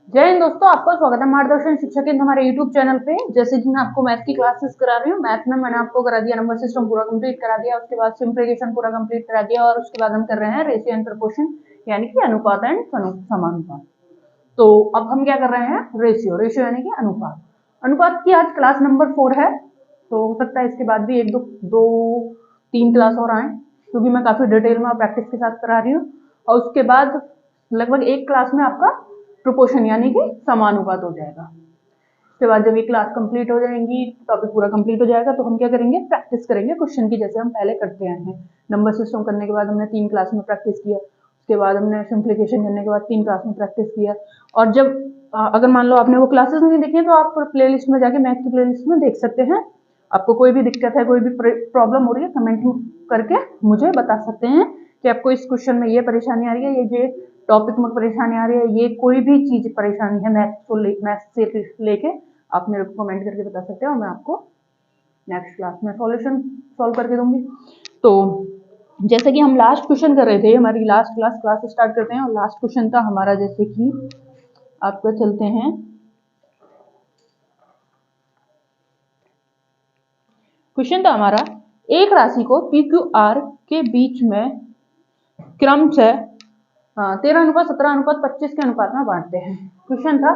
जय हिंद दोस्तों, आपका स्वागत है मार्गदर्शन शिक्षा केंद्र हमारे यूट्यूब चैनल पे। जैसे कि मैं आपको मैथ की क्लासेस करा रही हूँ। मैथ में मैंने आपको करा दिया, नंबर सिस्टम पूरा कंप्लीट करा दिया, उसके बाद सिंप्लीफिकेशन पूरा कंप्लीट करा दिया और उसके बाद हम कर रहे हैं रेशियो एंड प्रोपोर्शन यानी कि अनुपात एंड समानुपात। तो अब हम क्या कर रहे हैं, रेशियो। रेशियो यानी कि अनुपात। अनुपात की आज क्लास नंबर 4 है, तो हो सकता है इसके बाद भी एक दो तीन क्लास और आए, क्योंकि मैं काफी डिटेल में प्रैक्टिस के साथ करा रही हूँ। और उसके बाद लगभग एक क्लास में आपका प्रोपोर्शन यानी कि समानुपात हो जाएगा। उसके बाद जब ये क्लास कंप्लीट हो जाएंगी, टॉपिक पूरा कंप्लीट हो जाएगा, तो हम क्या करेंगे, प्रैक्टिस करेंगे क्वेश्चन की, जैसे हम पहले करते आए हैं। नंबर सिस्टम करने के बाद हमने 3 क्लास में प्रैक्टिस किया, उसके बाद हमने सिंप्लीफिकेशन करने के बाद 3 क्लास में प्रैक्टिस किया। और जब अगर मान लो आपने वो क्लासेस नहीं देखी है, तो आप प्लेलिस्ट में जाके मैथ की प्लेलिस्ट में देख सकते हैं। आपको कोई भी दिक्कत है, कोई भी प्रॉब्लम हो रही है, कमेंट करके मुझे बता सकते हैं कि आपको इस क्वेश्चन में ये परेशानी आ रही है, ये टॉपिक में परेशानी आ रही है, ये कोई भी चीज परेशानी है मैथ से लेके, आप मेरे को कमेंट करके बता सकते हैं और मैं आपको नेक्स्ट क्लास में सॉल्यूशन सॉल्व करके दूंगी। तो जैसे कि हम लास्ट क्वेश्चन कर रहे थे, हमारी लास्ट क्लास स्टार्ट करते हैं। और लास्ट क्वेश्चन था हमारा, जैसे कि आपका चलते हैं, क्वेश्चन था हमारा, एक राशि को पी क्यू आर के बीच में क्रम से 13:17:25 के अनुपात में बांटते हैं। क्वेश्चन था,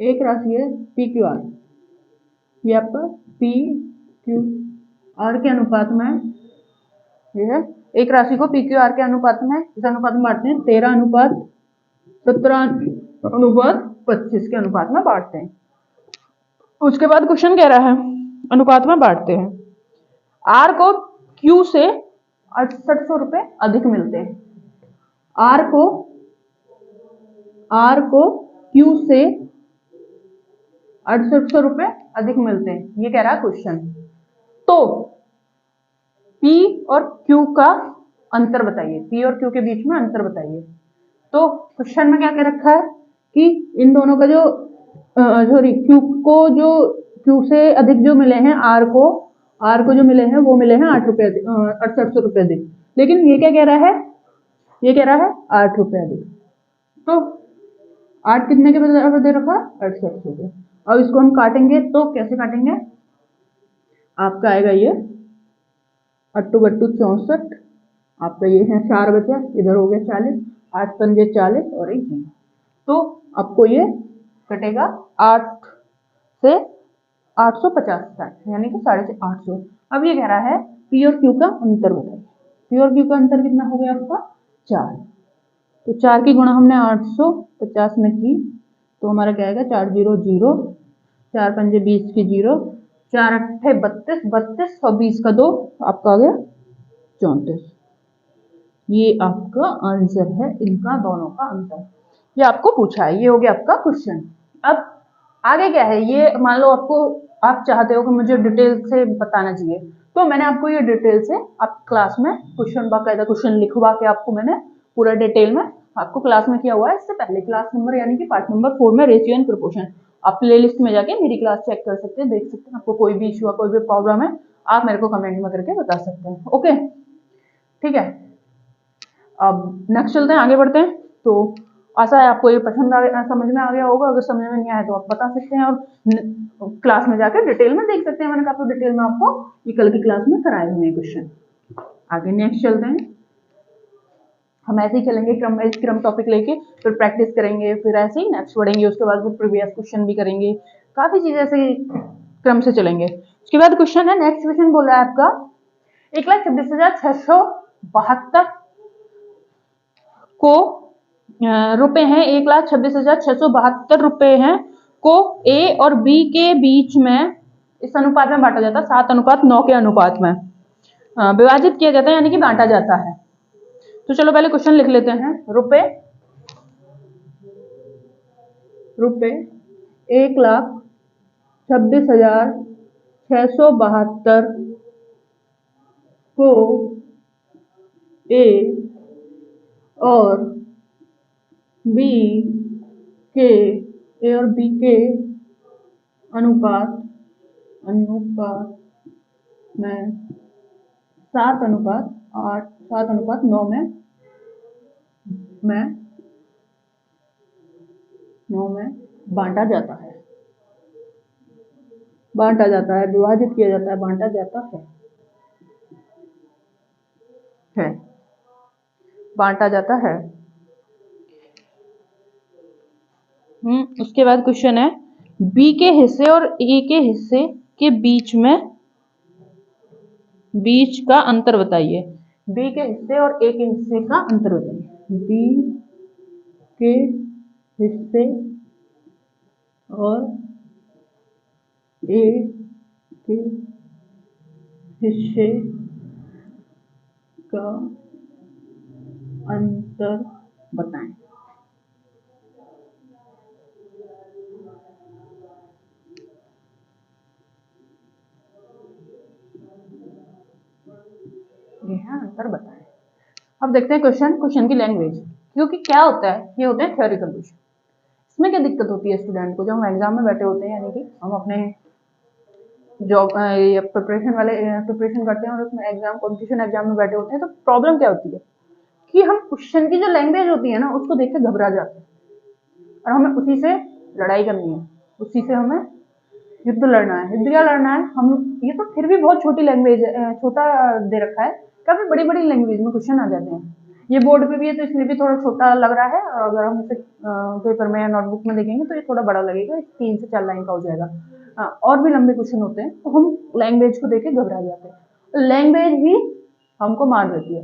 एक राशि है पी क्यू आर, ये आपका पी क्यू आर के अनुपात में, ये है एक राशि को पी क्यू आर के अनुपात में, इस अनुपात में बांटते हैं, 13:17:25 के अनुपात में बांटते हैं। उसके बाद क्वेश्चन कह रहा है, अनुपात में बांटते हैं, आर को क्यू से 6800 रुपए अधिक मिलते हैं। आर को क्यू से 6800 रुपए अधिक मिलते हैं, ये कह रहा है क्वेश्चन। तो P और Q का अंतर बताइए, P और Q के बीच में अंतर बताइए। तो क्वेश्चन में क्या कह रखा है कि इन दोनों का जो सॉरी Q को जो Q से अधिक जो मिले हैं, R को जो मिले हैं वो मिले हैं 6800 रुपए अधिक। लेकिन ये क्या कह रहा है, ये कह रहा है 8 रुपए अधिक। तो 8 कितने के बराबर दे रखा है, 6800 के। अब इसको हम काटेंगे, तो कैसे काटेंगे, आपका आएगा ये 8 बट्टू 64, आपका ये है 4 बचा, इधर हो गया 40, 8 पंजे 40 और एक 0। तो आपको ये कटेगा 8 से 850 यानी कि 850। अब ये कह रहा है पी और क्यू का अंतर बताइए। पी और क्यू का अंतर कितना हो गया आपका, 4। तो 4 की गुणा हमने 850 में की, तो हमारा क्या आएगा, 4 0 0, 4 पंजे 20 की 0, 4 अट्ठे 32, 32 और 20 का 2, आपका आ गया 34। ये आपका आंसर है, इनका दोनों का अंतर। ये आपको पूछा है, ये हो गया आपका क्वेश्चन। अब आगे क्या है, ये मान लो आपको, आप चाहते हो कि मुझे डिटेल से बताना चाहिए, तो मैंने आपको ये डिटेल से आप क्लास में क्वेश्चन, बाकायदा क्वेश्चन लिखवा के आपको मैंने पूरा डिटेल में आपको क्लास में किया हुआ है। इससे पहले क्लास नंबर यानी कि पार्ट नंबर 4 में रेशियो एंड प्रोपोर्शन, आप प्ले लिस्ट में जाके मेरी क्लास चेक कर सकते हैं, देख सकते हैं। आपको कोई भी इशू, कोई भी प्रॉब्लम है, आप मेरे को कमेंट में करके बता सकते हैं। ओके, ठीक है। अब नेक्स्ट चलते हैं, आगे बढ़ते हैं। तो आशा है आपको ये पसंद आ गया, समझ में आ गया होगा। अगर समझ में नहीं आया तो आप बता सकते हैं, और क्लास में जाकर डिटेल में देख सकते हैं। मैंने काफी डिटेल में आपको ये कल की क्लास में कराए हुए हैं क्वेश्चन। आगे नेक्स्ट चलते हैं, हम ऐसे ही चलेंगे क्रम वाइज, क्रम टॉपिक लेके, फिर प्रैक्टिस करेंगे, फिर ऐसे ही नेक्स्ट बढ़ेंगे, उसके बाद फिर प्रीवियस क्वेश्चन भी करेंगे, काफी चीजें ऐसे क्रम से चलेंगे। उसके बाद क्वेश्चन है, नेक्स्ट क्वेश्चन बोल रहा है आपका, 1,26,672 को रुपए हैं, 1,26,672 रुपए हैं को ए और बी के बीच में इस अनुपात में बांटा जाता है, 7:9 के अनुपात में विभाजित किया जाता है, यानी कि बांटा जाता है। तो चलो पहले क्वेश्चन लिख लेते हैं। रुपए 1,26,672 को ए और बी के, ए और बी के अनुपात में 7:8, 7:9 में 9 में बांटा जाता है, बांटा जाता है, विभाजित किया जाता है, बांटा जाता है बांटा जाता है। उसके बाद क्वेश्चन है बी के हिस्से और ए के हिस्से के बीच का अंतर बताइए। बी के हिस्से और ए के हिस्से का अंतर बताइए। बी के हिस्से और ए के हिस्से का अंतर बताएं। ये है अंतर बताएं। अब देखते हैं क्वेश्चन की लैंग्वेज, क्योंकि क्या होता है, ये होते हैं थ्योरिकल क्वेश्चन। इसमें क्या दिक्कत होती है स्टूडेंट को, जब हम एग्जाम में बैठे होते हैं, यानी कि हम अपने जॉब प्रिपरेशन करते हैं और उसमें एग्जाम कॉम्पिटिशन एग्जाम में बैठे होते हैं, तो प्रॉब्लम क्या होती है कि हम क्वेश्चन की जो लैंग्वेज होती है ना, उसको देख के घबरा जाते हैं और हमें उसी से लड़ाई करनी है, उसी से हमें युद्ध लड़ना है। युद्ध क्या लड़ना है हम, ये तो फिर भी बहुत छोटी लैंग्वेज है, छोटा दे रखा है, काफी बड़ी बड़ी लैंग्वेज में क्वेश्चन आ जाते हैं। ये बोर्ड पे भी है तो इसलिए भी थोड़ा छोटा लग रहा है, और अगर हम इसे पेपर में या नोटबुक में देखेंगे तो ये थोड़ा बड़ा लगेगा, 3 से 4 लाइन का हो जाएगा। और भी लंबे क्वेश्चन होते हैं तो हम लैंग्वेज को देख के घबरा जाते हैं, लैंग्वेज ही हमको मार देती है,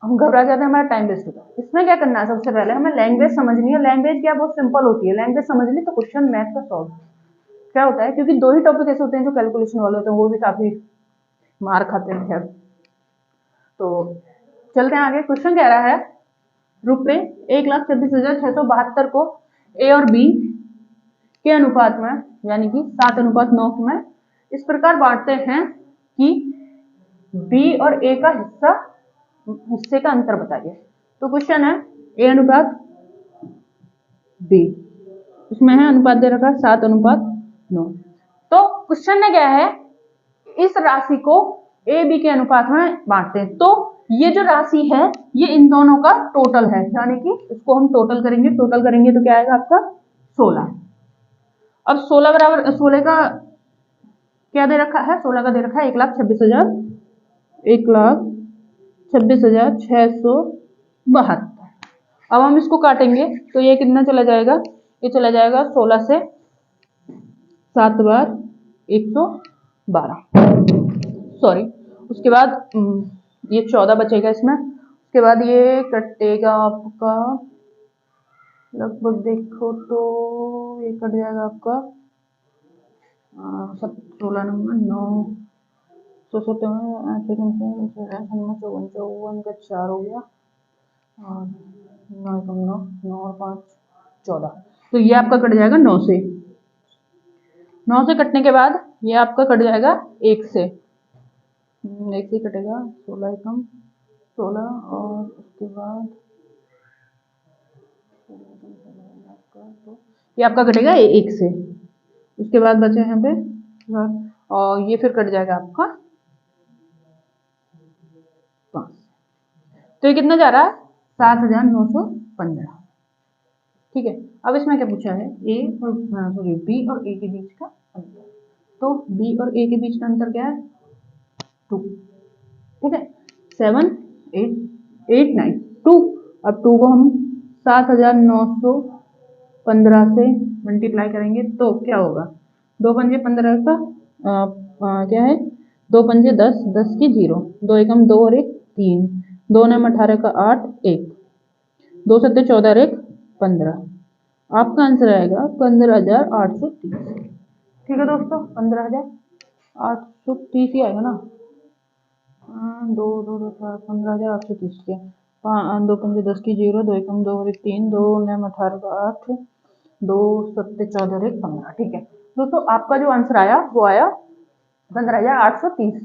हम घबरा जाते हैं, हमारा टाइम वेस्ट होता है। इसमें क्या करना है, सबसे पहले हमें लैंग्वेज समझनी है। लैंग्वेज क्या बहुत सिंपल होती है, लैंग्वेज समझ ली तो क्वेश्चन मैथ का सॉल्व। क्या होता है, क्योंकि 2 ही टॉपिक ऐसे होते हैं जो कैलकुलेशन वाले होते हैं, वो भी काफी मार खाते हैं। खैर, तो चलते हैं आगे। क्वेश्चन कह रहा है रुपए 1,26,672 को ए और बी के अनुपात में, यानी कि 7:9 में इस प्रकार बांटते हैं कि बी और ए का हिस्से का अंतर बताइए। तो क्वेश्चन है ए अनुपात बी, इसमें है अनुपात दे रखा 7:9। तो क्वेश्चन ने क्या है, इस राशि को ए बी के अनुपात में बांटते हैं। तो ये जो राशि है ये इन दोनों का टोटल है, यानी कि इसको हम टोटल करेंगे तो क्या आएगा आपका 16। अब 16 बराबर 16 का क्या दे रखा है, 16 का दे रखा है 1,26,672। अब हम इसको काटेंगे तो ये कितना चला जाएगा, ये चला जाएगा 16 से 7 बार 112, सॉरी। उसके बाद ये 14 बचेगा इसमें, उसके बाद ये कटेगा आपका लगभग, देखो तो ये कट जाएगा आपका 16 नंबर 9 54 का 4 हो गया, और 9 और 5 14। तो ये आपका कट जाएगा 9 से। 9 से कटने के बाद ये आपका कट जाएगा 1 से, 1 से कटेगा 16 एकम 16, और उसके बाद ये आपका कटेगा 1 से। उसके बाद बचे यहाँ पे, और ये फिर कट जाएगा आपका 5। तो ये कितना जा रहा है 7,915। ठीक है, अब इसमें क्या पूछा है, ए और सॉरी बी और ए के बीच का अंतर। तो बी और ए के बीच का अंतर क्या है 2। ठीक है, 7 8 8 9 2। अब 2 को हम 7,915 से मल्टीप्लाई करेंगे तो क्या होगा, 2 पंजे 15 का क्या है, 2 पंजे 10, 10 की 0, 2 एकम 2 और 1 3, 2 नम 18 का 8 1, 2 सत्ते 14 और 1 15। आपका आंसर आएगा 15,830। ठीक है दोस्तों, 15,830 ही आएगा ना, 2 2 2 15,830 के 2 पंजे 10 की 0, 2 एकम 2 और 1 3, 2 नम 18 का 8, 2 सत्ते 14 और 1 15। ठीक है दोस्तों, आपका जो आंसर आया वो आया 15,830।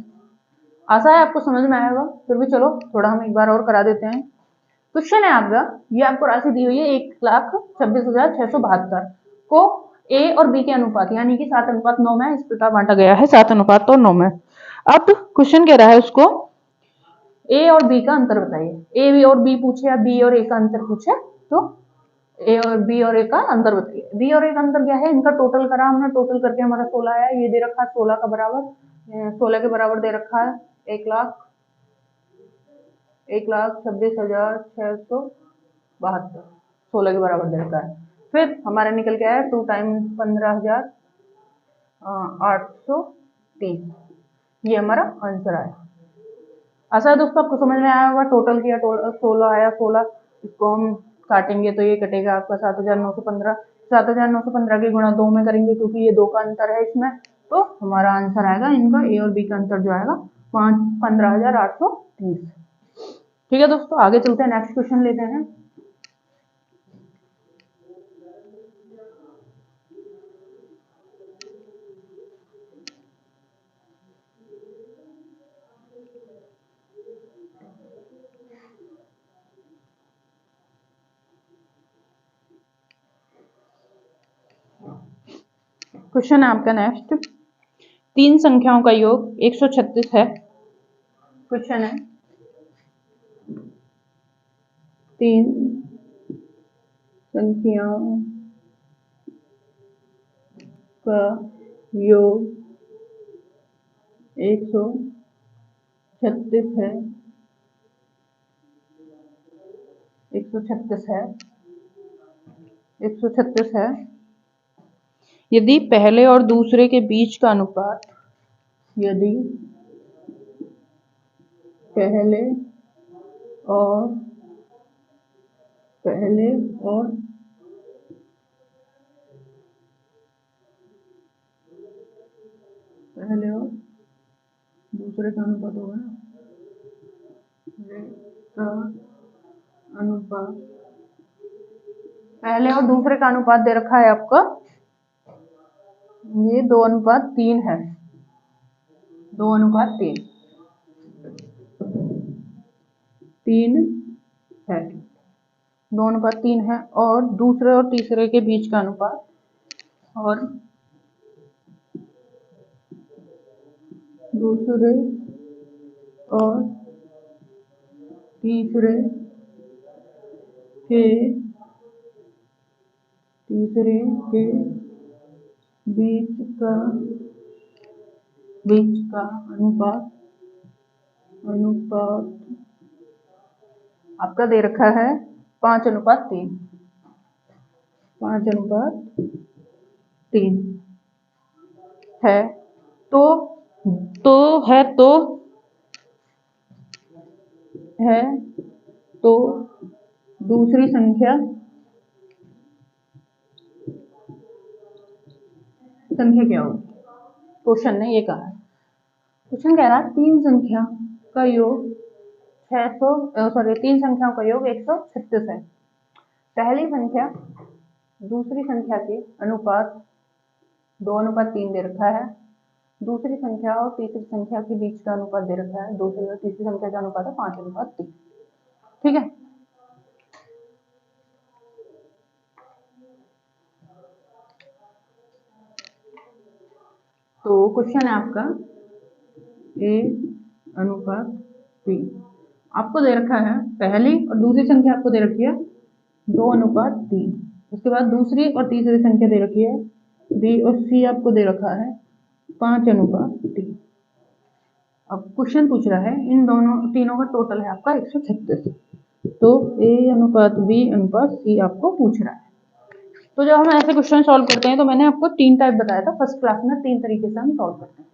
आशा है आपको समझ में आएगा, फिर भी चलो थोड़ा हम एक बार और करा देते हैं। क्वेश्चन है आपका, ये आपको राशि दी हुई है 1,26,672 को ए और बी के अनुपात, यानी कि 7:9 में इस प्रकार बांटा गया है, 7:9 में। अब क्वेश्चन कह रहा है उसको ए और बी का अंतर बताइए। ए और बी पूछे या बी और ए का अंतर पूछे तो ए और बी और ए का अंतर बताइए। बी और ए का अंतर क्या है, इनका टोटल करा हमने, टोटल करके हमारा 16 आया। ये दे रखा है 16 का बराबर, 16 के बराबर दे रखा है 1,26,672, 16 के बराबर दे रखा है। फिर हमारा निकल के आया 2 टाइम्स 15,830, ये हमारा आंसर आया। आशा है दोस्तों आपको समझ में आया होगा। टोटल किया 16 आया, 16 इसको हम काटेंगे तो ये कटेगा आपका 7,915। 7,915 के गुणा 2 में करेंगे क्योंकि ये 2 का अंतर है इसमें, तो हमारा आंसर आएगा इनका ए और बी का अंतर जो आएगा 15,830। ठीक है दोस्तों, आगे चलते हैं, नेक्स्ट क्वेश्चन लेते हैं। क्वेश्चन है आपका नेक्स्ट, 3 संख्याओं का योग 136 है। क्वेश्चन है 3 संख्याओं का योग 136 है। 136 है, 136 है। यदि पहले और दूसरे के बीच का अनुपात, यदि पहले और दूसरे का अनुपात होगा ना, का अनुपात, पहले और दूसरे का अनुपात दे रखा है आपका, ये 2:3 है। 2:3 है, 2:3 है। और दूसरे और तीसरे के बीच का अनुपात, और दूसरे और तीसरे के बीच का अनुपात आपका दे रखा है 5:3। 5:3 है। तो दूसरी संख्या क्या होगी? क्वेश्चन ने ये कहा है, क्वेश्चन कह रहा है 3 संख्या का योग 3 संख्याओं का योग 136 है। पहली संख्या दूसरी संख्या के अनुपात 2:3 दे रखा है। दूसरी संख्या और तीसरी संख्या के बीच का अनुपात दे रखा है, दूसरी और तीसरी संख्या का अनुपात है 5:3। ठीक है, तो क्वेश्चन है आपका A:B आपको दे रखा है, पहली और दूसरी संख्या आपको दे रखी है 2:3। उसके बाद दूसरी और तीसरी संख्या दे रखी है B और C आपको दे रखा है 5:3। अब क्वेश्चन पूछ रहा है इन तीनों का टोटल है आपका 136, तो A:B:C आपको पूछ रहा है। तो जब हम ऐसे क्वेश्चन सॉल्व करते हैं तो मैंने आपको 3 टाइप बताया था फर्स्ट क्लास में, 3 तरीके से हम सॉल्व करते हैं।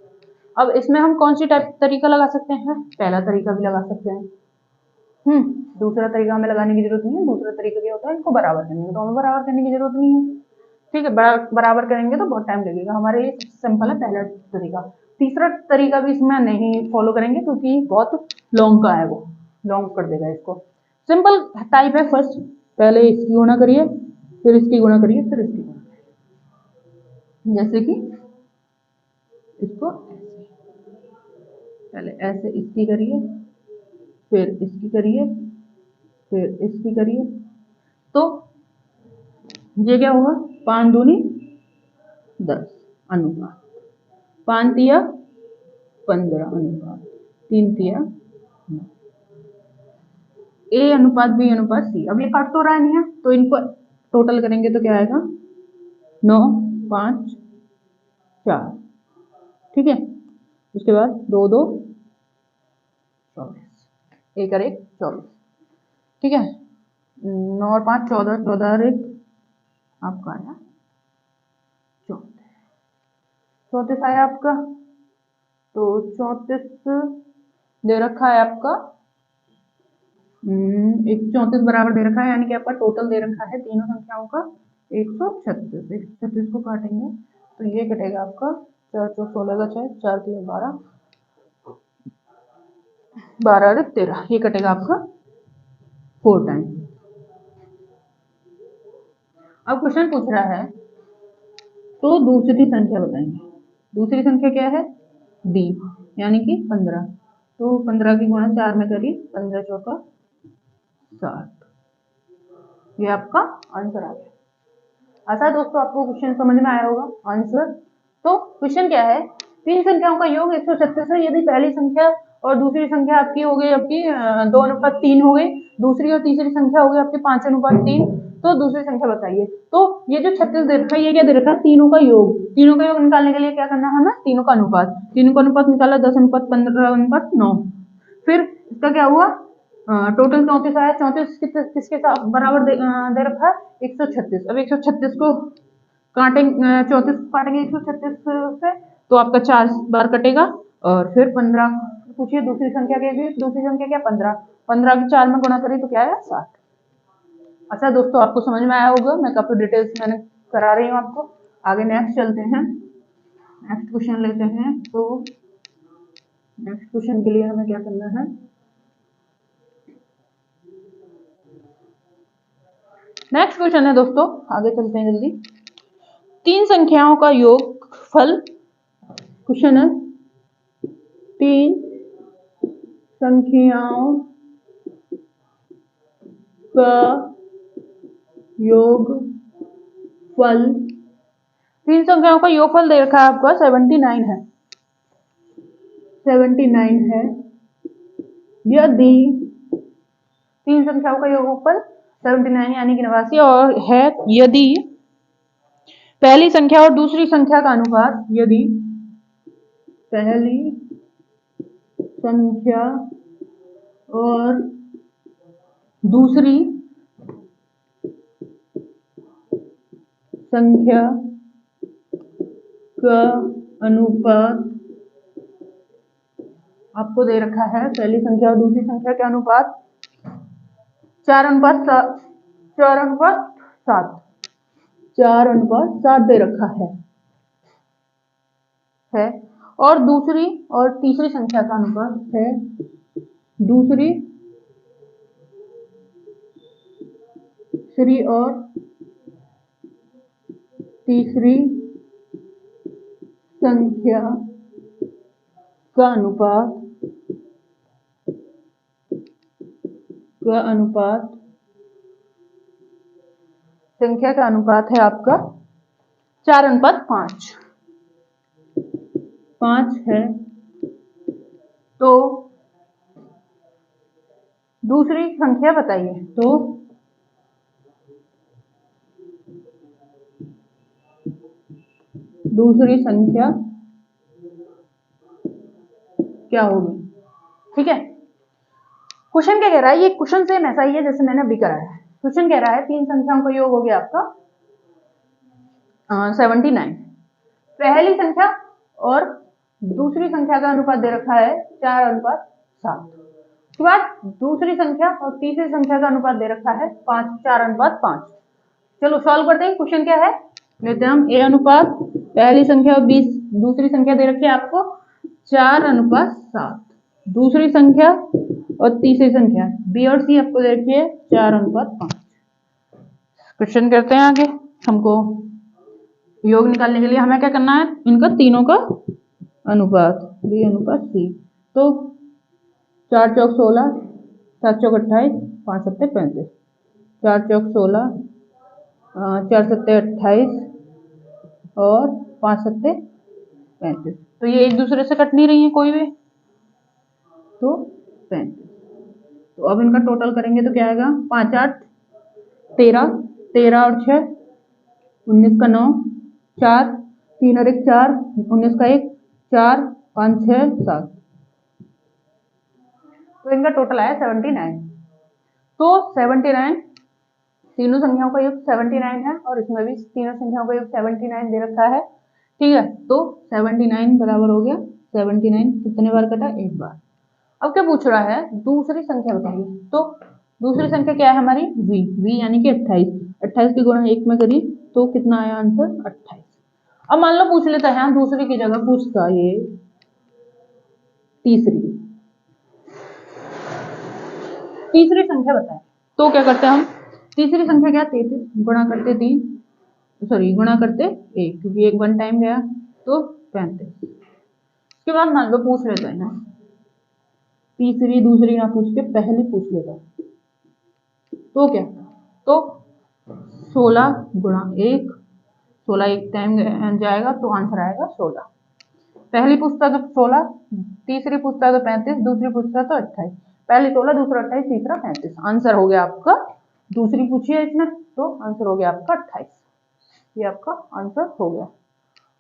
अब इसमें हम कौन सी टाइप तरीका लगा सकते हैं? पहला तरीका भी लगा सकते हैं, दूसरा तरीका हमें लगाने की जरूरत नहीं है। दूसरा तरीका क्या होता है, इनको बराबर करने की, तो हमें बराबर करने की जरूरत नहीं है। ठीक है, बराबर करेंगे तो बहुत टाइम लगेगा, हमारे लिए सिंपल है पहला तरीका। तीसरा तरीका भी इसमें नहीं फॉलो करेंगे क्योंकि बहुत लॉन्ग का है, वो लॉन्ग कर देगा इसको। सिंपल टाइप है, फर्स्ट पहले इसकी गुणा करिए, फिर इसकी गुणा करिए, फिर इसकी गुणा करिए। जैसे कि इसको पहले ऐसे इसकी करिए, फिर इसकी करिए, फिर इसकी करिए, तो ये क्या होगा 5 दूनी 10 अनुपात, 5 तिया 15 अनुपात, 3 तिया 9। A:B:C। अब ये कट तो रहा नहीं है, तो इनको टोटल करेंगे तो क्या आएगा 9 5 4, ठीक है। उसके बाद 2 2 24, 1 और 1 24, ठीक है। 9 और 5 14, 14 और 1 आपका आया 34, 34 आया आपका। तो 34 दे रखा है आपका, एक 34 बराबर दे रखा है, यानी कि आपका टोटल दे रखा है तीनों संख्याओं का 136। 136 को काटेंगे तो ये कटेगा आपका 4 4 16 का 6, 4 3 12, 12 और 13, ये कटेगा आपका 4 टाइम। अब क्वेश्चन पूछ रहा है तो दूसरी संख्या बताएंगे। दूसरी संख्या क्या है डी, यानी कि 15। तो 15 की गुणा 4 में करिए, 15 चौका 60, ये आपका आंसर आ गया। आशा है दोस्तों आपको क्वेश्चन समझ में आया होगा आंसर। तो क्वेश्चन क्या है, तीन संख्याओं का योग 136 है, यदि पहली संख्या और दूसरी संख्या आपकी हो गई आपकी 2:3 हो गई, दूसरी और तीसरी संख्या हो गई आपकी 5:3, तो दूसरी संख्या बताइए। तो ये जो 36 दे रखा है ये क्या दे रखा है, तीनों का योग। तीनों का योग निकालने के लिए क्या करना है हमें, तीनों का अनुपात। तीनों का अनुपात निकाला 10:15:9। फिर इसका क्या हुआ, टोटल 34 आया। 34 किसके साथ बराबर दे रखा है 136। अब 136 को काटेंगे, 34 को काटेंगे 136 से तो आपका 4 बार कटेगा, और फिर 15 पूछिए दूसरी संख्या क्या है, दूसरी संख्या क्या 15, 15 की 4 में गुणा करें तो क्या है 60। अच्छा दोस्तों आपको समझ में आया होगा, मैं काफी डिटेल्स मैंने करा रही हूँ आपको। आगे नेक्स्ट चलते हैं, नेक्स्ट क्वेश्चन लेते हैं। तो नेक्स्ट क्वेश्चन के लिए हमें क्या करना है, नेक्स्ट क्वेश्चन है दोस्तों, आगे चलते हैं जल्दी। तीन संख्याओं का योगफल, क्वेश्चन है तीन संख्याओं का योगफल, तीन संख्याओं का योगफल दे रखा है आपका 79 है, 79 है। यदि तीन संख्याओं का योगफल 79 यानी कि 89 और है, यदि पहली संख्या और दूसरी संख्या का अनुपात, यदि पहली संख्या और दूसरी संख्या का अनुपात आपको दे रखा है, पहली संख्या और दूसरी संख्या का अनुपात 4:7, 4:7 दे रखा है। और दूसरी और तीसरी संख्या का अनुपात है, दूसरी और तीसरी संख्या का अनुपात संख्या का अनुपात है आपका 4:5, 5 है। तो दूसरी संख्या बताइए। तो दूसरी संख्या क्या होगी, ठीक है। क्वेश्चन क्या कह रहा है, ये क्वेश्चन सेम ऐसा ही है जैसे मैंने अभी कराया है। क्वेश्चन कह रहा है तीन संख्याओं का योग हो गया आपका 79, पहली संख्या और दूसरी संख्या का अनुपात दे रखा है 4:7। उसके बाद दूसरी संख्या और तीसरी संख्या का अनुपात दे रखा है 4:5। चलो सॉल्व करते हैं। क्वेश्चन क्या है, लेते हैं हम ए अनुपात पहली संख्या और दूसरी संख्या दे रखी है आपको 4:7, दूसरी संख्या और तीसरी संख्या बी और सी आपको दे रखी है 4:5। क्वेश्चन करते हैं आगे। हमको योग निकालने के लिए हमें क्या करना है, इनका तीनों का अनुपात बी अनुपात सी। तो 4 चौक 16, 7 चौक 28, 5 सत्ते 35, 4 चौक 16, 4 सत्ते 28 और 5 सत्ते 35। तो ये एक दूसरे से कट नहीं रही है कोई भी, तो 35। तो अब इनका टोटल करेंगे तो क्या आएगा 5 8 13, 13 और 6 19 का 9, 4 3 और 1 4, 19 का 1 4 5 6 7, तो इनका टोटल आया 79। तो 79 तीनों संख्याओं का योग 79 है और इसमें भी तीनों संख्याओं का योग 79 दे रखा है। ठीक है, तो 79 बराबर हो गया 79 कितने बार कटा? एक बार। अब क्या पूछ रहा है? दूसरी संख्या बताइए। तो दूसरी संख्या क्या है हमारी? v यानी कि 28। 28 की गुणा 1 में करी तो कितना आया आंसर? 28। अब मान लो पूछ लेता है दूसरी की जगह पूछता ये तीसरी संख्या बताए, तो क्या करते हैं हम? तीसरी संख्या क्या? 33 गुणा करते 3, सॉरी गुणा करते 1 क्योंकि एक वन टाइम गया तो 35। उसके बाद मान लो पूछ लेते हैं तीसरी दूसरी ना पूछ के पहली पूछ लेता है, तो क्या? तो 16 गुणा 1, 16 एक टाइम जाएगा तो आंसर आएगा 16। पहली पूछता तो 16, तीसरी पूछता तो 35, दूसरी पूछता तो 28। पहली 16, दूसरा 28, तीसरा 35। आंसर हो गया आपका, दूसरी पूछी है इसने तो आंसर हो गया आपका 28। ये आपका आंसर हो गया।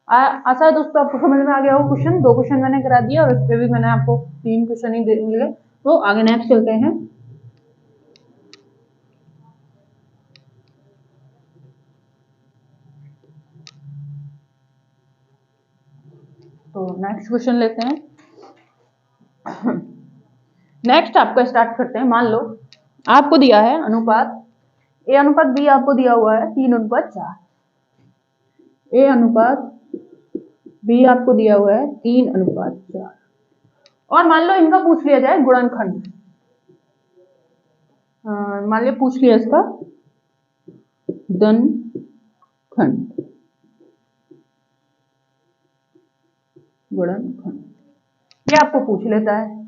आशा है दोस्तों आपको समझ में आ गया हो क्वेश्चन। 2 क्वेश्चन मैंने करा दिया और इस पे भी मैंने आपको 3 क्वेश्चन ही दे मिले। तो आगे नेक्स्ट चलते हैं। तो नेक्स्ट क्वेश्चन लेते हैं। नेक्स्ट आपका स्टार्ट करते हैं। मान लो आपको दिया है अनुपात ए अनुपात बी, आपको दिया हुआ है 3:4। ए अनुपात बी आपको दिया हुआ है 3:4 और मान लो इनका पूछ लिया जाए गुणनखंड। मान लिया पूछ लिया इसका गुणनखंड, ये आपको पूछ लेता है